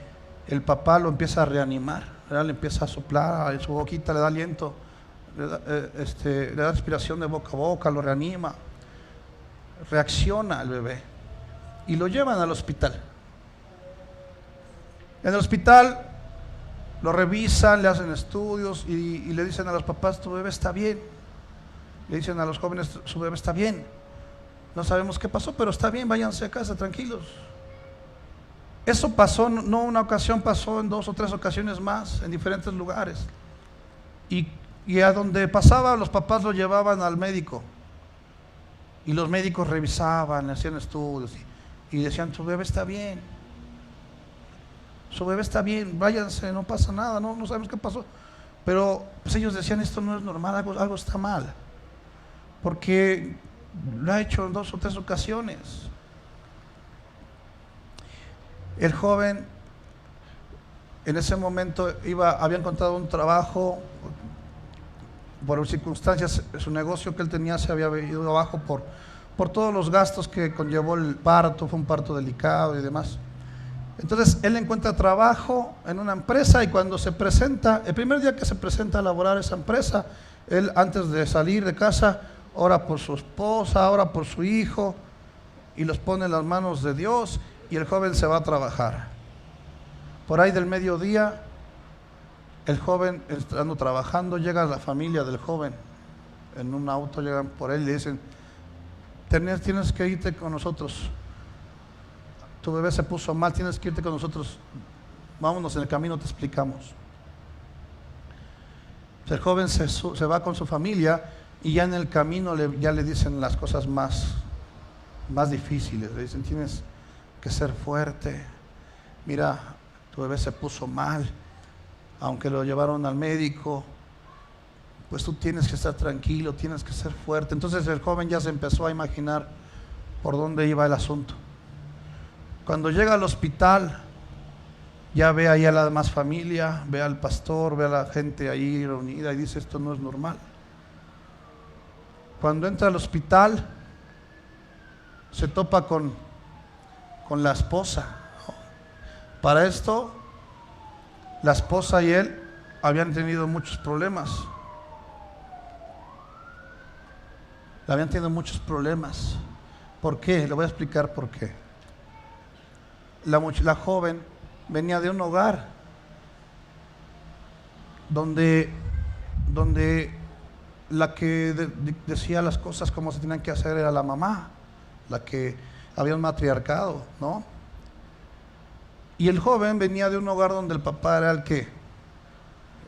el papá lo empieza a reanimar, ¿verdad? Le empieza a soplar en su boquita, le da aliento, le da respiración de boca a boca, lo reanima, reacciona al bebé y lo llevan al hospital. En el hospital lo revisan, le hacen estudios y le dicen a los papás: tu bebé está bien. Le dicen a los jóvenes: su bebé está bien. No sabemos qué pasó, pero está bien, váyanse a casa tranquilos. Eso pasó, no una ocasión, pasó en 2 o 3 ocasiones más, en diferentes lugares. Y a donde pasaba, los papás lo llevaban al médico. Y los médicos revisaban, le hacían estudios y decían: su bebé está bien. Su bebé está bien, váyanse, no pasa nada, no sabemos qué pasó. Pero pues ellos decían: esto no es normal, algo está mal. Porque lo ha hecho en 2 o 3 ocasiones. El joven en ese momento había encontrado un trabajo. Por circunstancias, su negocio que él tenía se había ido abajo por todos los gastos que conllevó el parto. Fue un parto delicado y demás. Entonces él encuentra trabajo en una empresa y cuando se presenta, el primer día que se presenta a laborar esa empresa, él, antes de salir de casa, ora por su esposa, ora por su hijo y los pone en las manos de Dios, y el joven se va a trabajar. Por ahí del mediodía, el joven, estando trabajando, llega la familia del joven en un auto, llegan por él y le dicen: tienes que irte con nosotros, tu bebé se puso mal, tienes que irte con nosotros, vámonos, en el camino te explicamos. El joven se va con su familia y ya en el camino ya le dicen las cosas más difíciles. Le dicen: tienes que ser fuerte, mira, tu bebé se puso mal, aunque lo llevaron al médico, pues tú tienes que estar tranquilo, tienes que ser fuerte. Entonces el joven ya se empezó a imaginar por dónde iba el asunto. Cuando llega al hospital, ya ve ahí a la demás familia, ve al pastor, ve a la gente ahí reunida y dice: esto no es normal. Cuando entra al hospital, se topa con la esposa. Para esto, la esposa y él habían tenido muchos problemas. Habían tenido muchos problemas. ¿Por qué? Le voy a explicar por qué. la joven venía de un hogar donde la que decía las cosas como se tenían que hacer era la mamá, la que había un matriarcado, ¿no? Y el joven venía de un hogar donde el papá era el que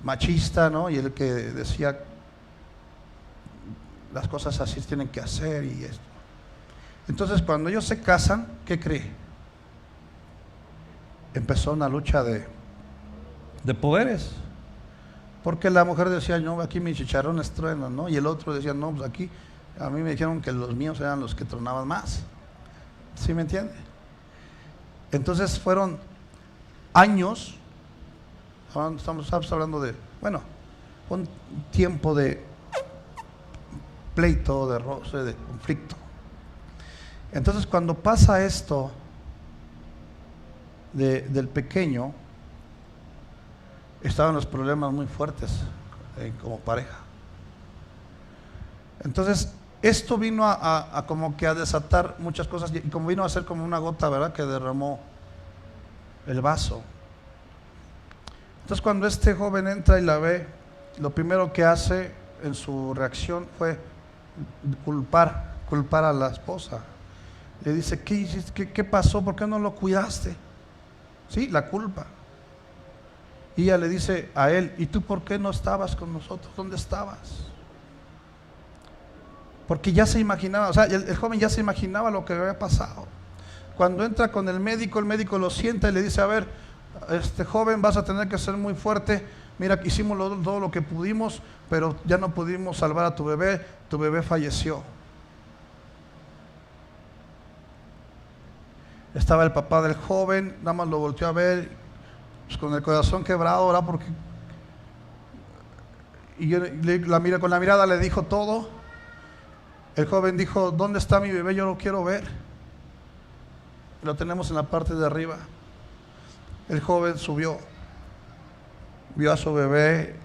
machista, ¿no? Y el que decía las cosas así se tienen que hacer y esto. Entonces cuando ellos se casan, ¿qué cree? Empezó una lucha de poderes. Porque la mujer decía, no, aquí mis chicharrones truenan, ¿no? Y el otro decía, no, pues aquí a mí me dijeron que los míos eran los que tronaban más. ¿Sí me entiende? Entonces fueron años, estamos hablando de, bueno, un tiempo de pleito, de roce, de conflicto. Entonces cuando pasa esto del pequeño, estaban los problemas muy fuertes como pareja. Entonces esto vino a como que a desatar muchas cosas, y como vino a ser como una gota, ¿verdad?, que derramó el vaso. Entonces cuando este joven entra y la ve, lo primero que hace en su reacción fue culpar a la esposa. Le dice, ¿qué pasó? ¿Por qué no lo cuidaste? Sí, la culpa. Y ella le dice a él, ¿y tú por qué no estabas con nosotros? ¿Dónde estabas? Porque ya se imaginaba, o sea, el joven ya se imaginaba lo que había pasado. Cuando entra con el médico lo sienta y le dice, a ver, joven, vas a tener que ser muy fuerte. Mira, hicimos todo lo que pudimos, pero ya no pudimos salvar a tu bebé falleció. Estaba el papá del joven, nada más lo volteó a ver, pues con el corazón quebrado, ¿verdad? Porque con la mirada le dijo todo. El joven dijo, ¿dónde está mi bebé? Yo lo quiero ver. Lo tenemos en la parte de arriba. El joven subió, vio a su bebé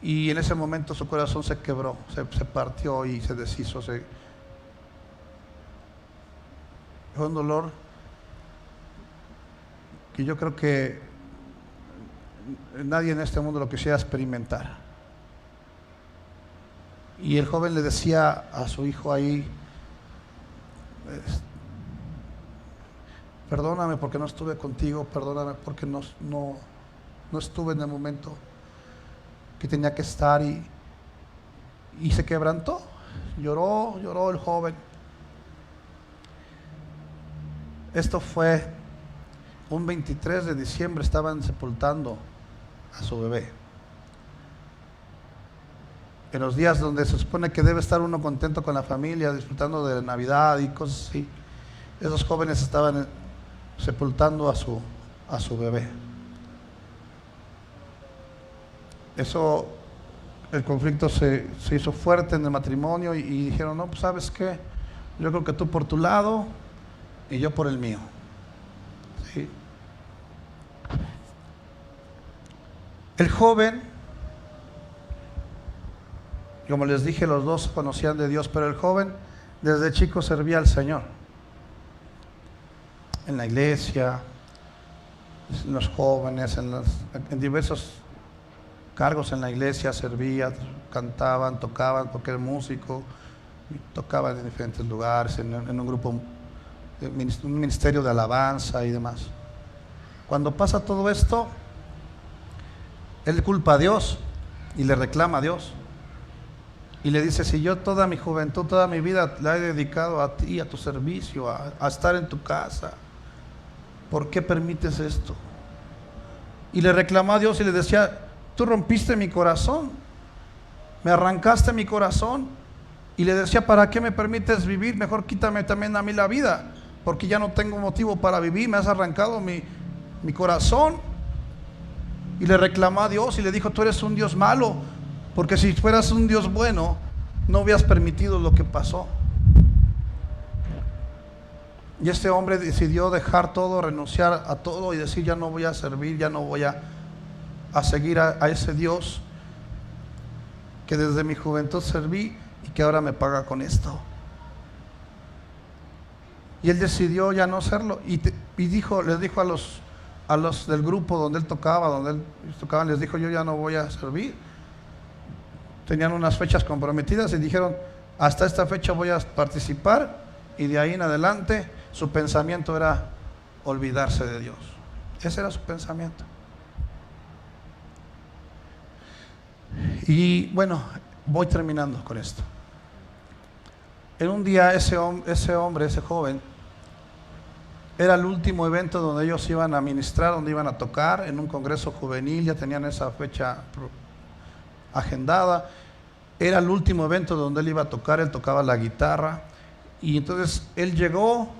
y en ese momento su corazón se quebró, se partió y se deshizo. Fue un dolor que yo creo que nadie en este mundo lo quisiera experimentar. Y el joven le decía a su hijo ahí, perdóname porque no estuve contigo, perdóname porque no estuve en el momento que tenía que estar, y se quebrantó, lloró el joven. Esto fue un 23 de diciembre, estaban sepultando a su bebé. En los días donde se supone que debe estar uno contento con la familia, disfrutando de Navidad y cosas así, esos jóvenes estaban sepultando a su bebé. El conflicto se hizo fuerte en el matrimonio y dijeron, no, pues ¿sabes qué? Yo creo que tú por tu lado y yo por el mío. ¿Sí? El joven, como les dije, los dos conocían de Dios, pero el joven desde chico servía al Señor. En la iglesia, en los jóvenes, en diversos cargos en la iglesia servía, cantaban, tocaban, porque era músico, tocaban en diferentes lugares, en un grupo, un ministerio de alabanza y demás. Cuando pasa todo esto, él culpa a Dios y le reclama a Dios. Y le dice, si yo toda mi juventud, toda mi vida la he dedicado a ti, a tu servicio, a estar en tu casa, ¿por qué permites esto? Y le reclamó a Dios y le decía, tú rompiste mi corazón, me arrancaste mi corazón. Y le decía, ¿para qué me permites vivir? Mejor quítame también a mí la vida, porque ya no tengo motivo para vivir, me has arrancado mi corazón. Y le reclamó a Dios y le dijo, tú eres un Dios malo, porque si fueras un Dios bueno, no hubieras permitido lo que pasó. Y este hombre decidió dejar todo, renunciar a todo y decir, ya no voy a servir, ya no voy a seguir a ese Dios que desde mi juventud serví y que ahora me paga con esto. y él decidió ya no hacerlo y les dijo a los del grupo donde él tocaba, les dijo: yo ya no voy a servir. Tenían unas fechas comprometidas y dijeron: hasta esta fecha voy a participar, y de ahí en adelante su pensamiento era olvidarse de Dios. Ese era su pensamiento. Y bueno, voy terminando con esto. En un día ese joven, era el último evento donde ellos iban a ministrar, donde iban a tocar, en un congreso juvenil, ya tenían esa fecha agendada. Era el último evento donde él iba a tocar, él tocaba la guitarra, y entonces él llegó,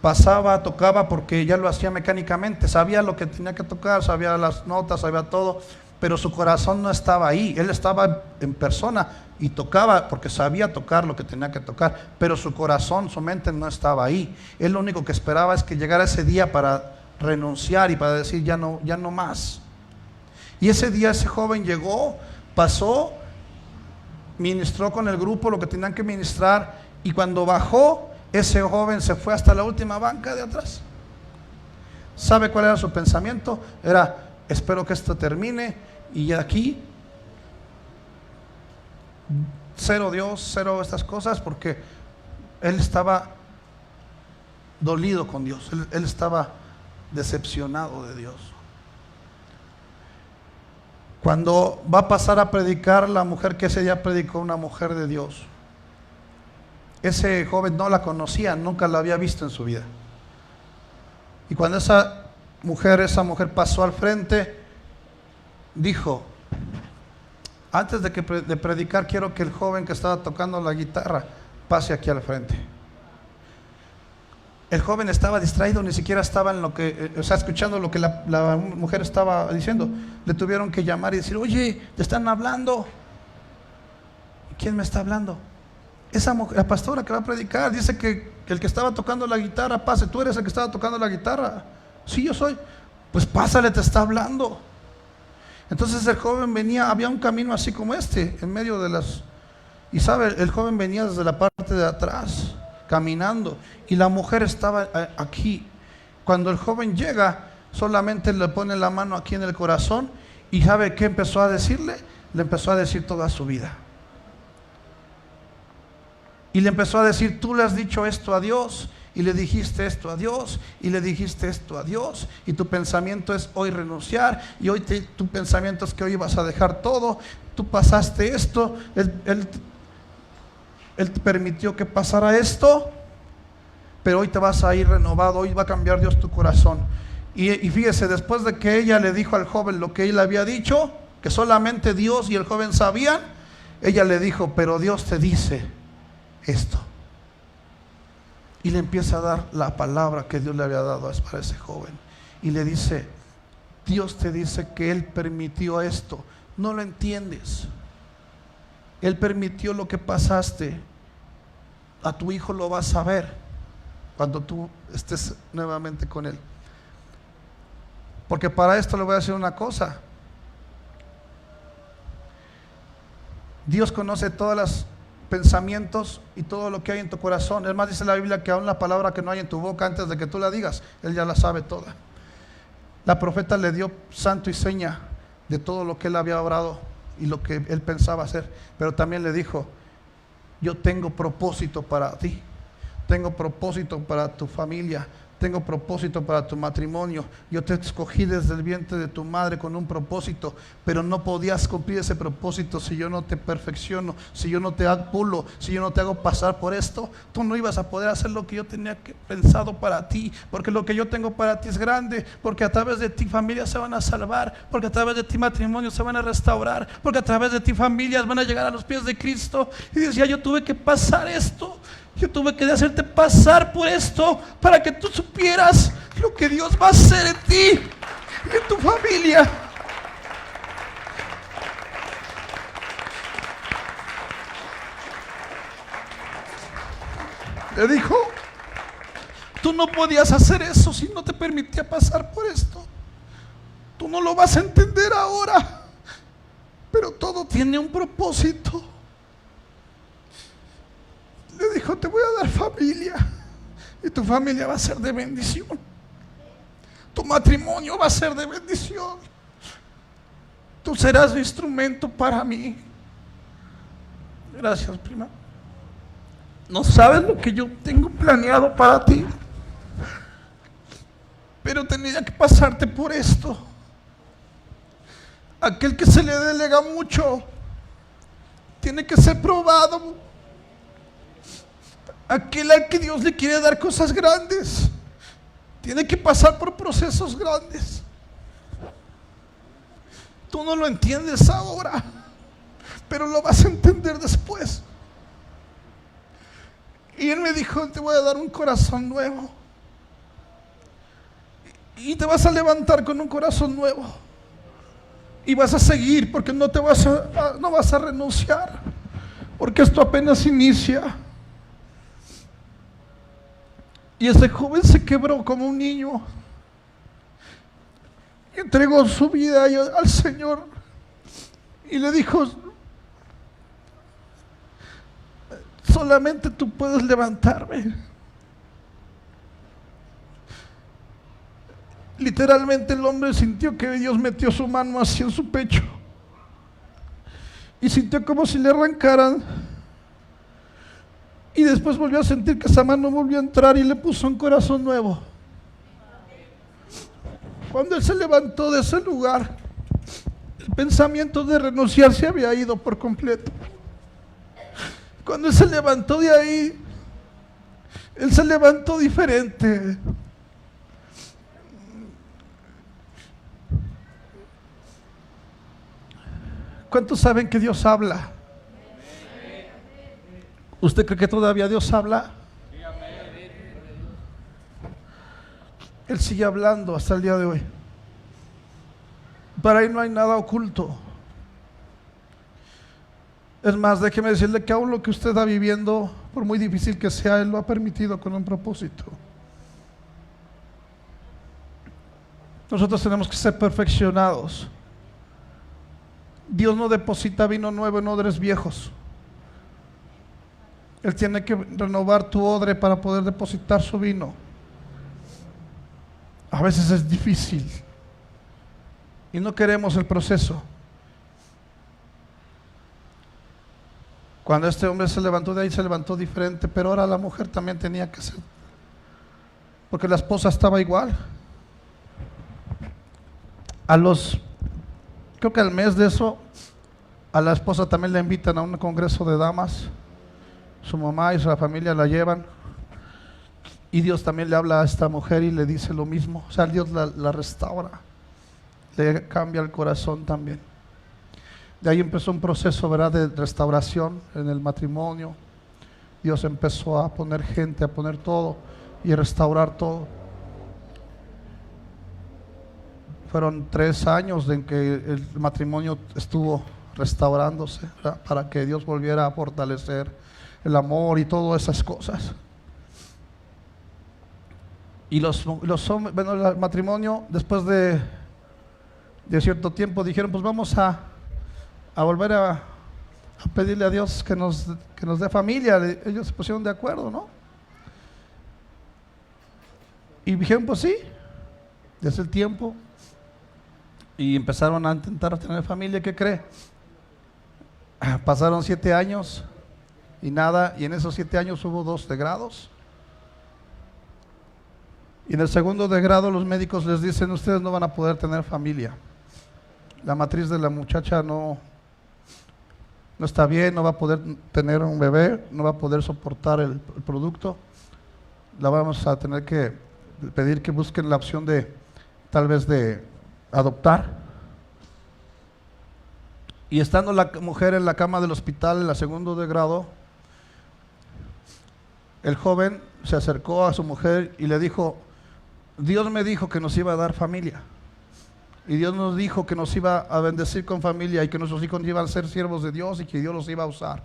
pasaba, tocaba, porque ya lo hacía mecánicamente, sabía lo que tenía que tocar, sabía las notas, sabía todo, pero su corazón no estaba ahí. Él estaba en persona y tocaba porque sabía tocar lo que tenía que tocar, pero su corazón, su mente no estaba ahí. Él lo único que esperaba es que llegara ese día para renunciar y para decir: ya no más. Y ese día ese joven llegó, pasó, ministró con el grupo lo que tenían que ministrar, y cuando bajó, ese joven se fue hasta la última banca de atrás. ¿Sabe cuál era su pensamiento? Era: espero que esto termine, y aquí cero Dios, cero estas cosas, porque él estaba dolido con Dios, él estaba decepcionado de Dios. Cuando va a pasar a predicar la mujer que ese día predicó, una mujer de Dios, ese joven no la conocía, nunca la había visto en su vida. Y cuando esa mujer pasó al frente, dijo: antes de predicar, quiero que el joven que estaba tocando la guitarra pase aquí al frente. El joven estaba distraído, ni siquiera estaba en escuchando lo que la mujer estaba diciendo. Le tuvieron que llamar y decir: oye, te están hablando. ¿Quién me está hablando? Esa mujer, la pastora que va a predicar, dice que el que estaba tocando la guitarra pase. ¿Tú eres el que estaba tocando la guitarra? Sí, yo soy. Pues pásale, te está hablando. Entonces el joven venía, había un camino así como este, en medio de las... Y sabe, el joven venía desde la parte de atrás, caminando, y la mujer estaba aquí. Cuando el joven llega, solamente le pone la mano aquí en el corazón, y ¿sabe qué empezó a decirle? Le empezó a decir toda su vida. Y le empezó a decir: tú le has dicho esto a Dios, y le dijiste esto a Dios, y le dijiste esto a Dios, y tu pensamiento es hoy renunciar, y hoy tu pensamiento es que hoy vas a dejar todo. Tú pasaste esto, Él te permitió que pasara esto, pero hoy te vas a ir renovado, hoy va a cambiar Dios tu corazón. Y fíjese, después de que ella le dijo al joven lo que él había dicho, que solamente Dios y el joven sabían, ella le dijo: pero Dios te dice esto. Y le empieza a dar la palabra que Dios le había dado para ese joven, y le dice: Dios te dice que Él permitió esto, no lo entiendes. Él permitió lo que pasaste. A tu hijo lo vas a ver cuando tú estés nuevamente con Él. Porque para esto le voy a decir una cosa: Dios conoce todos los pensamientos y todo lo que hay en tu corazón. Es más, dice la Biblia que aún la palabra que no hay en tu boca, antes de que tú la digas, Él ya la sabe toda. La profeta le dio santo y seña de todo lo que él había obrado y lo que él pensaba hacer, pero también le dijo: yo tengo propósito para ti, tengo propósito para tu familia, tengo propósito para tu matrimonio. Yo te escogí desde el vientre de tu madre con un propósito, pero no podías cumplir ese propósito si yo no te perfecciono, si yo no te pulo, si yo no te hago pasar por esto. Tú no ibas a poder hacer lo que yo tenía pensado para ti, porque lo que yo tengo para ti es grande, porque a través de ti familias se van a salvar, porque a través de ti matrimonios se van a restaurar, porque a través de ti familias van a llegar a los pies de Cristo. Y decía: yo tuve que pasar esto, yo tuve que hacerte pasar por esto para que tú supieras lo que Dios va a hacer en ti y en tu familia. Le dijo: tú no podías hacer eso si no te permitía pasar por esto. Tú no lo vas a entender ahora, pero todo tiene un propósito. Le dijo: te voy a dar familia, Y tu familia va a ser de bendición. Tu matrimonio va a ser de bendición. Tú serás un instrumento para mí. Gracias, prima. No sabes lo que yo tengo planeado para ti. Pero tenía que pasarte por esto. Aquel que se le delega mucho tiene que ser probado. Aquel al que Dios le quiere dar cosas grandes tiene que pasar por procesos grandes. Tú no lo entiendes ahora, pero lo vas a entender después. Y Él me dijo: te voy a dar un corazón nuevo. Y te vas a levantar con un corazón nuevo. Y vas a seguir, porque no vas a renunciar, porque esto apenas inicia. Y ese joven se quebró como un niño y entregó su vida al Señor y le dijo: solamente tú puedes levantarme. Literalmente el hombre sintió que Dios metió su mano así en su pecho y sintió como si le arrancaran. Y después volvió a sentir que esa mano volvió a entrar y le puso un corazón nuevo. Cuando él se levantó de ese lugar, el pensamiento de renunciar se había ido por completo. Cuando él se levantó de ahí, él se levantó diferente. ¿Cuántos saben que Dios habla? ¿Usted cree que todavía Dios habla? Él sigue hablando hasta el día de hoy. Para Él no hay nada oculto. Es más, déjeme decirle que aún lo que usted está viviendo, por muy difícil que sea, Él lo ha permitido con un propósito. Nosotros tenemos que ser perfeccionados. Dios no deposita vino nuevo en odres viejos. Él tiene que renovar tu odre para poder depositar su vino. A veces es difícil y no queremos el proceso. Cuando este hombre se levantó de ahí, se levantó diferente, pero ahora la mujer también tenía que ser, porque la esposa estaba igual. Creo que al mes de eso, a la esposa también la invitan a un congreso de damas. Su mamá y su familia la llevan. Y Dios también le habla a esta mujer y le dice lo mismo. O sea, Dios la restaura, le cambia el corazón también. De ahí empezó un proceso, ¿verdad?, de restauración en el matrimonio. Dios empezó a poner gente, a poner todo y a restaurar todo. Fueron 3 años en que el matrimonio estuvo restaurándose, ¿verdad?, para que Dios volviera a fortalecer el amor y todas esas cosas. Y los hombres, bueno, el matrimonio, después de cierto tiempo, dijeron: pues vamos a volver a pedirle a Dios que nos dé familia. Ellos se pusieron de acuerdo, ¿no? Y dijeron: pues sí, desde el tiempo. Y empezaron a intentar tener familia. ¿Qué cree? Pasaron 7 años y nada, y en esos 7 años hubo 2 degrados. Y en el segundo degrado los médicos les dicen: ustedes no van a poder tener familia. La matriz de la muchacha no está bien, no va a poder tener un bebé, no va a poder soportar el producto. La vamos a tener que pedir que busquen la opción de, tal vez, de adoptar. Y estando la mujer en la cama del hospital en el segundo degrado, el joven se acercó a su mujer y le dijo: Dios me dijo que nos iba a dar familia, y Dios nos dijo que nos iba a bendecir con familia y que nuestros hijos iban a ser siervos de Dios y que Dios los iba a usar.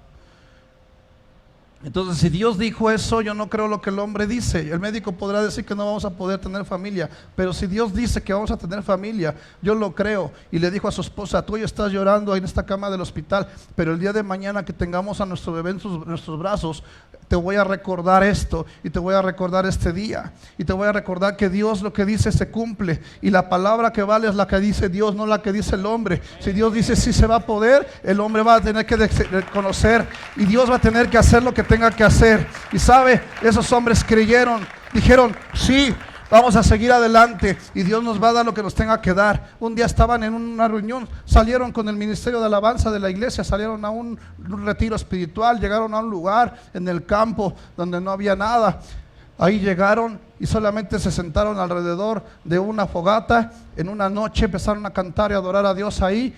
Entonces, si Dios dijo eso, yo no creo lo que el hombre dice. El médico podrá decir que no vamos a poder tener familia, pero si Dios dice que vamos a tener familia, yo lo creo. Y le dijo a su esposa: tú hoy estás llorando ahí en esta cama del hospital, pero el día de mañana que tengamos a nuestro bebé en nuestros brazos, te voy a recordar esto y te voy a recordar este día y te voy a recordar que Dios lo que dice se cumple y la palabra que vale es la que dice Dios, no la que dice el hombre. Si Dios dice sí se va a poder, el hombre va a tener que reconocer y Dios va a tener que hacer lo que tenga que hacer. Y sabe, esos hombres creyeron, dijeron sí, vamos a seguir adelante y Dios nos va a dar lo que nos tenga que dar. Un día estaban en una reunión, salieron con el ministerio de alabanza de la iglesia, salieron a un retiro espiritual, llegaron a un lugar en el campo donde no había nada. Ahí llegaron y solamente se sentaron alrededor de una fogata. En una noche empezaron a cantar y adorar a Dios ahí,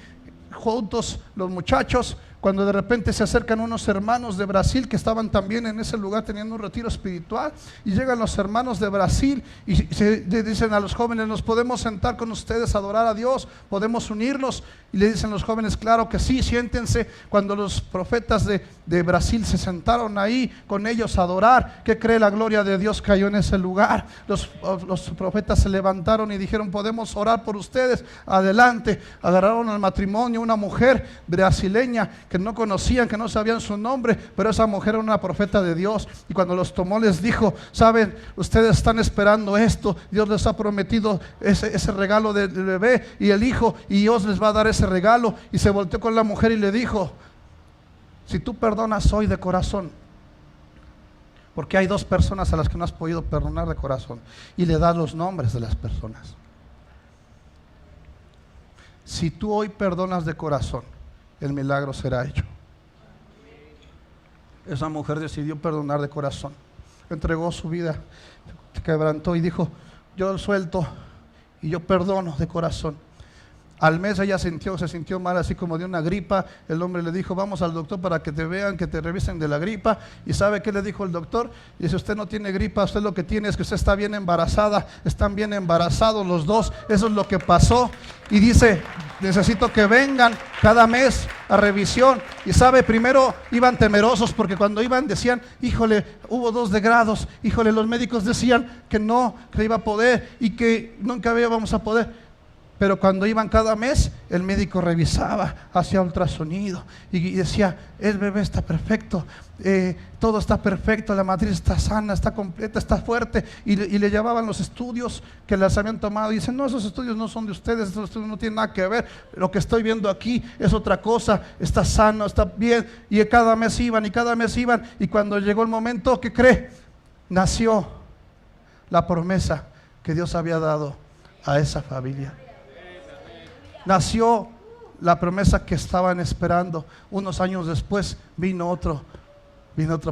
juntos los muchachos. Cuando de repente se acercan unos hermanos de Brasil que estaban también en ese lugar teniendo un retiro espiritual, y llegan los hermanos de Brasil y se dicen a los jóvenes: ¿nos podemos sentar con ustedes a adorar a Dios? ¿Podemos unirnos? Y le dicen los jóvenes: claro que sí, siéntense. Cuando los profetas de Brasil se sentaron ahí con ellos a adorar, ¿qué cree? La gloria de Dios cayó en ese lugar. Los profetas se levantaron y dijeron: podemos orar por ustedes, adelante. Agarraron al matrimonio, una mujer brasileña que no conocían, que no sabían su nombre, pero esa mujer era una profeta de Dios, y cuando los tomó les dijo: saben, ustedes están esperando esto, Dios les ha prometido ese regalo del bebé y el hijo, y Dios les va a dar ese regalo. Y se volteó con la mujer y le dijo: si tú perdonas hoy de corazón, porque hay dos personas a las que no has podido perdonar de corazón, y le das los nombres de las personas. Si tú hoy perdonas de corazón, el milagro será hecho. Esa mujer decidió perdonar de corazón, entregó su vida, se quebrantó y dijo: yo suelto y yo perdono de corazón. Al mes ella se sintió mal, así como de una gripa. El hombre le dijo: vamos al doctor para que te vean, que te revisen de la gripa. ¿Y sabe qué le dijo el doctor? Dice: usted no tiene gripa, usted lo que tiene es que usted está bien embarazada. Están bien embarazados los dos, eso es lo que pasó. Y dice: necesito que vengan cada mes a revisión. Y sabe, primero iban temerosos, porque cuando iban decían: híjole, hubo 2 grados, híjole, los médicos decían que no, que iba a poder y que nunca íbamos a poder. Pero cuando iban cada mes, el médico revisaba, hacía ultrasonido y decía: el bebé está perfecto, todo está perfecto, la matriz está sana, está completa, está fuerte. Y le llevaban los estudios que les habían tomado y dicen: no, esos estudios no son de ustedes, esos estudios no tienen nada que ver, lo que estoy viendo aquí es otra cosa, está sano, está bien. Y cada mes iban y cada mes iban, y cuando llegó el momento, ¿qué cree? Nació la promesa que Dios había dado a esa familia. Nació la promesa que estaban esperando. Unos años después vino otra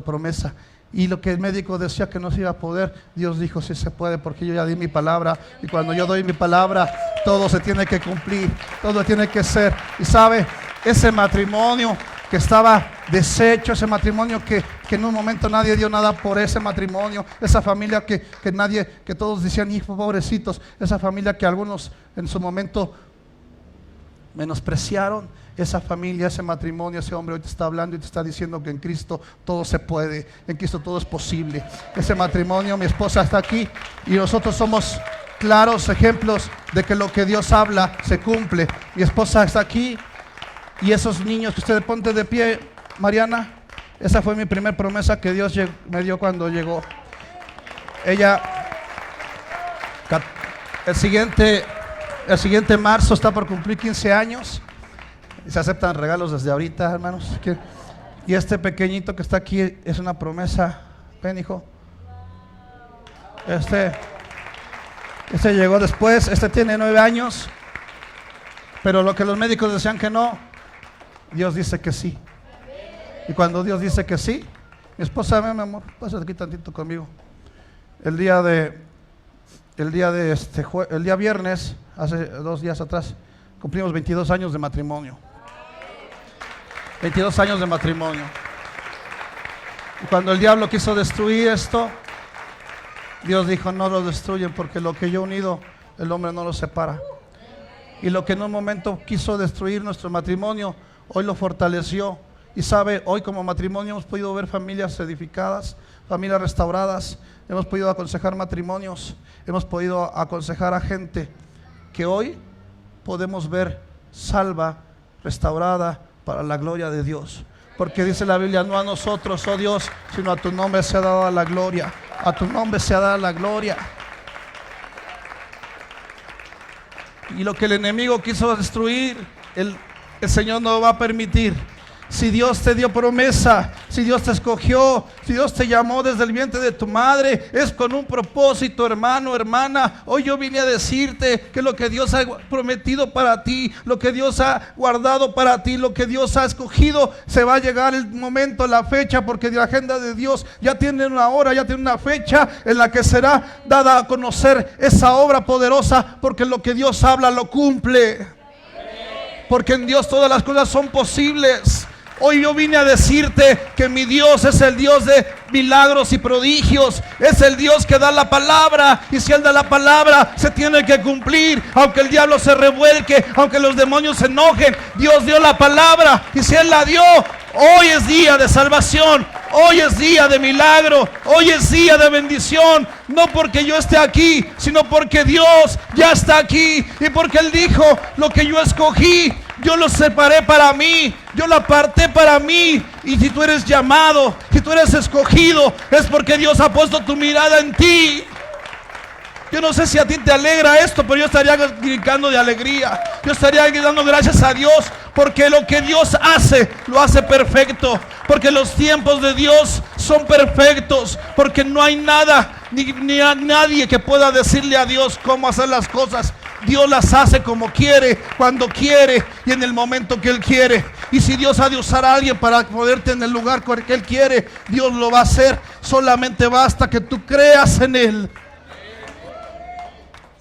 promesa. Y lo que el médico decía que no se iba a poder, Dios dijo: sí se puede, porque yo ya di mi palabra. Y cuando yo doy mi palabra, todo se tiene que cumplir, todo tiene que ser. Y sabe, ese matrimonio que estaba deshecho, ese matrimonio que en un momento nadie dio nada por ese matrimonio, esa familia que todos decían: hijo, pobrecitos, esa familia que algunos en su momento menospreciaron, esa familia, ese matrimonio, ese hombre hoy te está hablando y te está diciendo que en Cristo todo se puede, en Cristo todo es posible. Ese matrimonio, mi esposa está aquí y nosotros somos claros ejemplos de que lo que Dios habla se cumple. Mi esposa está aquí y esos niños que usted ponte de pie, Mariana, esa fue mi primer promesa que Dios me dio cuando llegó. Ella, el siguiente marzo está por cumplir 15 años. Se aceptan regalos desde ahorita, hermanos. Y este pequeñito que está aquí es una promesa. Ven, hijo. Este llegó después. Este tiene 9 años. Pero lo que los médicos decían que no, Dios dice que sí. Y cuando Dios dice que sí, mi esposa, ven, mi amor, pásate aquí tantito conmigo. El día viernes, hace 2 días atrás, cumplimos 22 años de matrimonio. 22 años de matrimonio. Y cuando el diablo quiso destruir esto, Dios dijo: no lo destruyen, porque lo que yo he unido, el hombre no lo separa. Y lo que en un momento quiso destruir nuestro matrimonio, hoy lo fortaleció. Y sabe, hoy como matrimonio hemos podido ver familias edificadas, familias restauradas. Hemos podido aconsejar matrimonios, hemos podido aconsejar a gente que hoy podemos ver salva, restaurada para la gloria de Dios. Porque dice la Biblia, no a nosotros, oh Dios, sino a tu nombre se ha dado la gloria. A tu nombre se ha dado la gloria. Y lo que el enemigo quiso destruir, el Señor no lo va a permitir. Si Dios te dio promesa, si Dios te escogió, si Dios te llamó desde el vientre de tu madre, es con un propósito, hermano, hermana. Hoy yo vine a decirte que lo que Dios ha prometido para ti, lo que Dios ha guardado para ti, lo que Dios ha escogido, se va a llegar el momento, la fecha, porque la agenda de Dios ya tiene una hora, ya tiene una fecha en la que será dada a conocer esa obra poderosa, porque lo que Dios habla lo cumple. Porque en Dios todas las cosas son posibles. Hoy yo vine a decirte que mi Dios es el Dios de milagros y prodigios. Es el Dios que da la palabra, y si Él da la palabra, se tiene que cumplir. Aunque el diablo se revuelque, aunque los demonios se enojen, Dios dio la palabra, y si Él la dio, hoy es día de salvación. Hoy es día de milagro. Hoy es día de bendición. No porque yo esté aquí, sino porque Dios ya está aquí. Y porque Él dijo, lo que yo escogí, yo lo separé para mí, yo lo aparté para mí. Y si tú eres llamado, si tú eres escogido, es porque Dios ha puesto tu mirada en ti. Yo no sé si a ti te alegra esto, pero yo estaría gritando de alegría. Yo estaría dando gracias a Dios, porque lo que Dios hace, lo hace perfecto. Porque los tiempos de Dios son perfectos. Porque no hay nada, ni a nadie que pueda decirle a Dios cómo hacer las cosas. Dios las hace como quiere, cuando quiere y en el momento que Él quiere. Y si Dios ha de usar a alguien para ponerte en el lugar que Él quiere, Dios lo va a hacer. Solamente basta que tú creas en Él.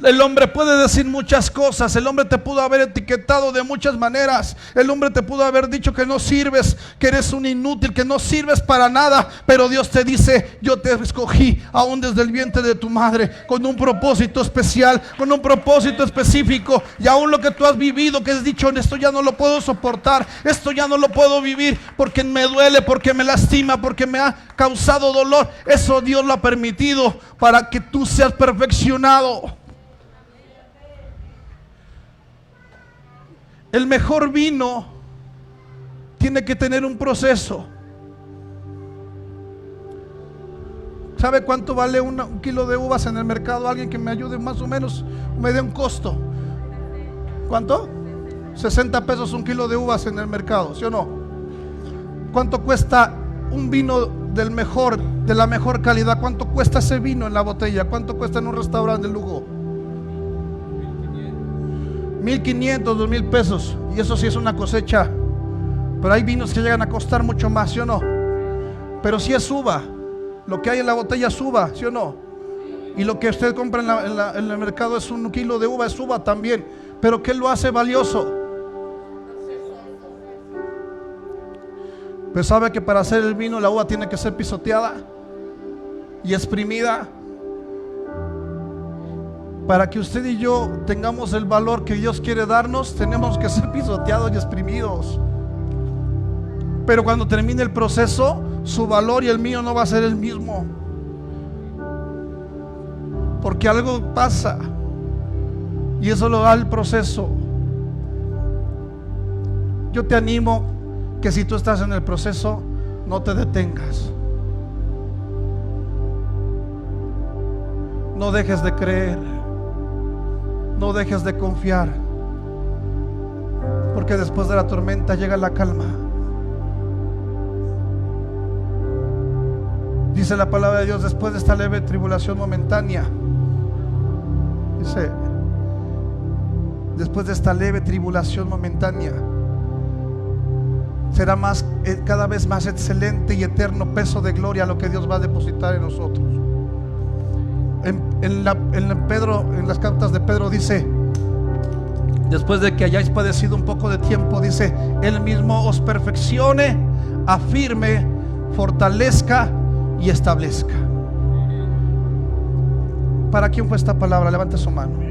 El hombre puede decir muchas cosas. El hombre te pudo haber etiquetado de muchas maneras. El hombre te pudo haber dicho que no sirves, que eres un inútil, que no sirves para nada. Pero Dios te dice, yo te escogí aún desde el vientre de tu madre, con un propósito especial, con un propósito específico. Y aún lo que tú has vivido, que has dicho, esto ya no lo puedo soportar, esto ya no lo puedo vivir, porque me duele, porque me lastima, porque me ha causado dolor. Eso Dios lo ha permitido para que tú seas perfeccionado. El mejor vino tiene que tener un proceso. ¿Sabe cuánto vale un kilo de uvas en el mercado? Alguien que me ayude más o menos, me dé un costo. ¿Cuánto? 60 pesos un kilo de uvas en el mercado, ¿sí o no? ¿Cuánto cuesta un vino del mejor, de la mejor calidad? ¿Cuánto cuesta ese vino en la botella? ¿Cuánto cuesta en un restaurante de lujo? 1,500, 2,000 pesos. Y eso sí es una cosecha. Pero hay vinos que llegan a costar mucho más, ¿sí o no? Pero si es uva, lo que hay en la botella es uva, ¿sí o no? Y lo que usted compra en el mercado es un kilo de uva, es uva también. Pero ¿qué lo hace valioso? Pues sabe que para hacer el vino la uva tiene que ser pisoteada y exprimida. Para que usted y yo tengamos el valor que Dios quiere darnos, tenemos que ser pisoteados y exprimidos. Pero cuando termine el proceso, su valor y el mío no va a ser el mismo. Porque algo pasa, y eso lo da el proceso. Yo te animo que si tú estás en el proceso, no te detengas. No dejes de creer. No dejes de confiar, porque después de la tormenta llega la calma. Dice la palabra de Dios, después de esta leve tribulación momentánea, dice, después de esta leve tribulación momentánea, será cada vez más excelente y eterno peso de gloria lo que Dios va a depositar en nosotros. En las cartas de Pedro dice, después de que hayáis padecido un poco de tiempo, dice, Él mismo os perfeccione, afirme, fortalezca y establezca. ¿Para quién fue esta palabra? Levante su mano.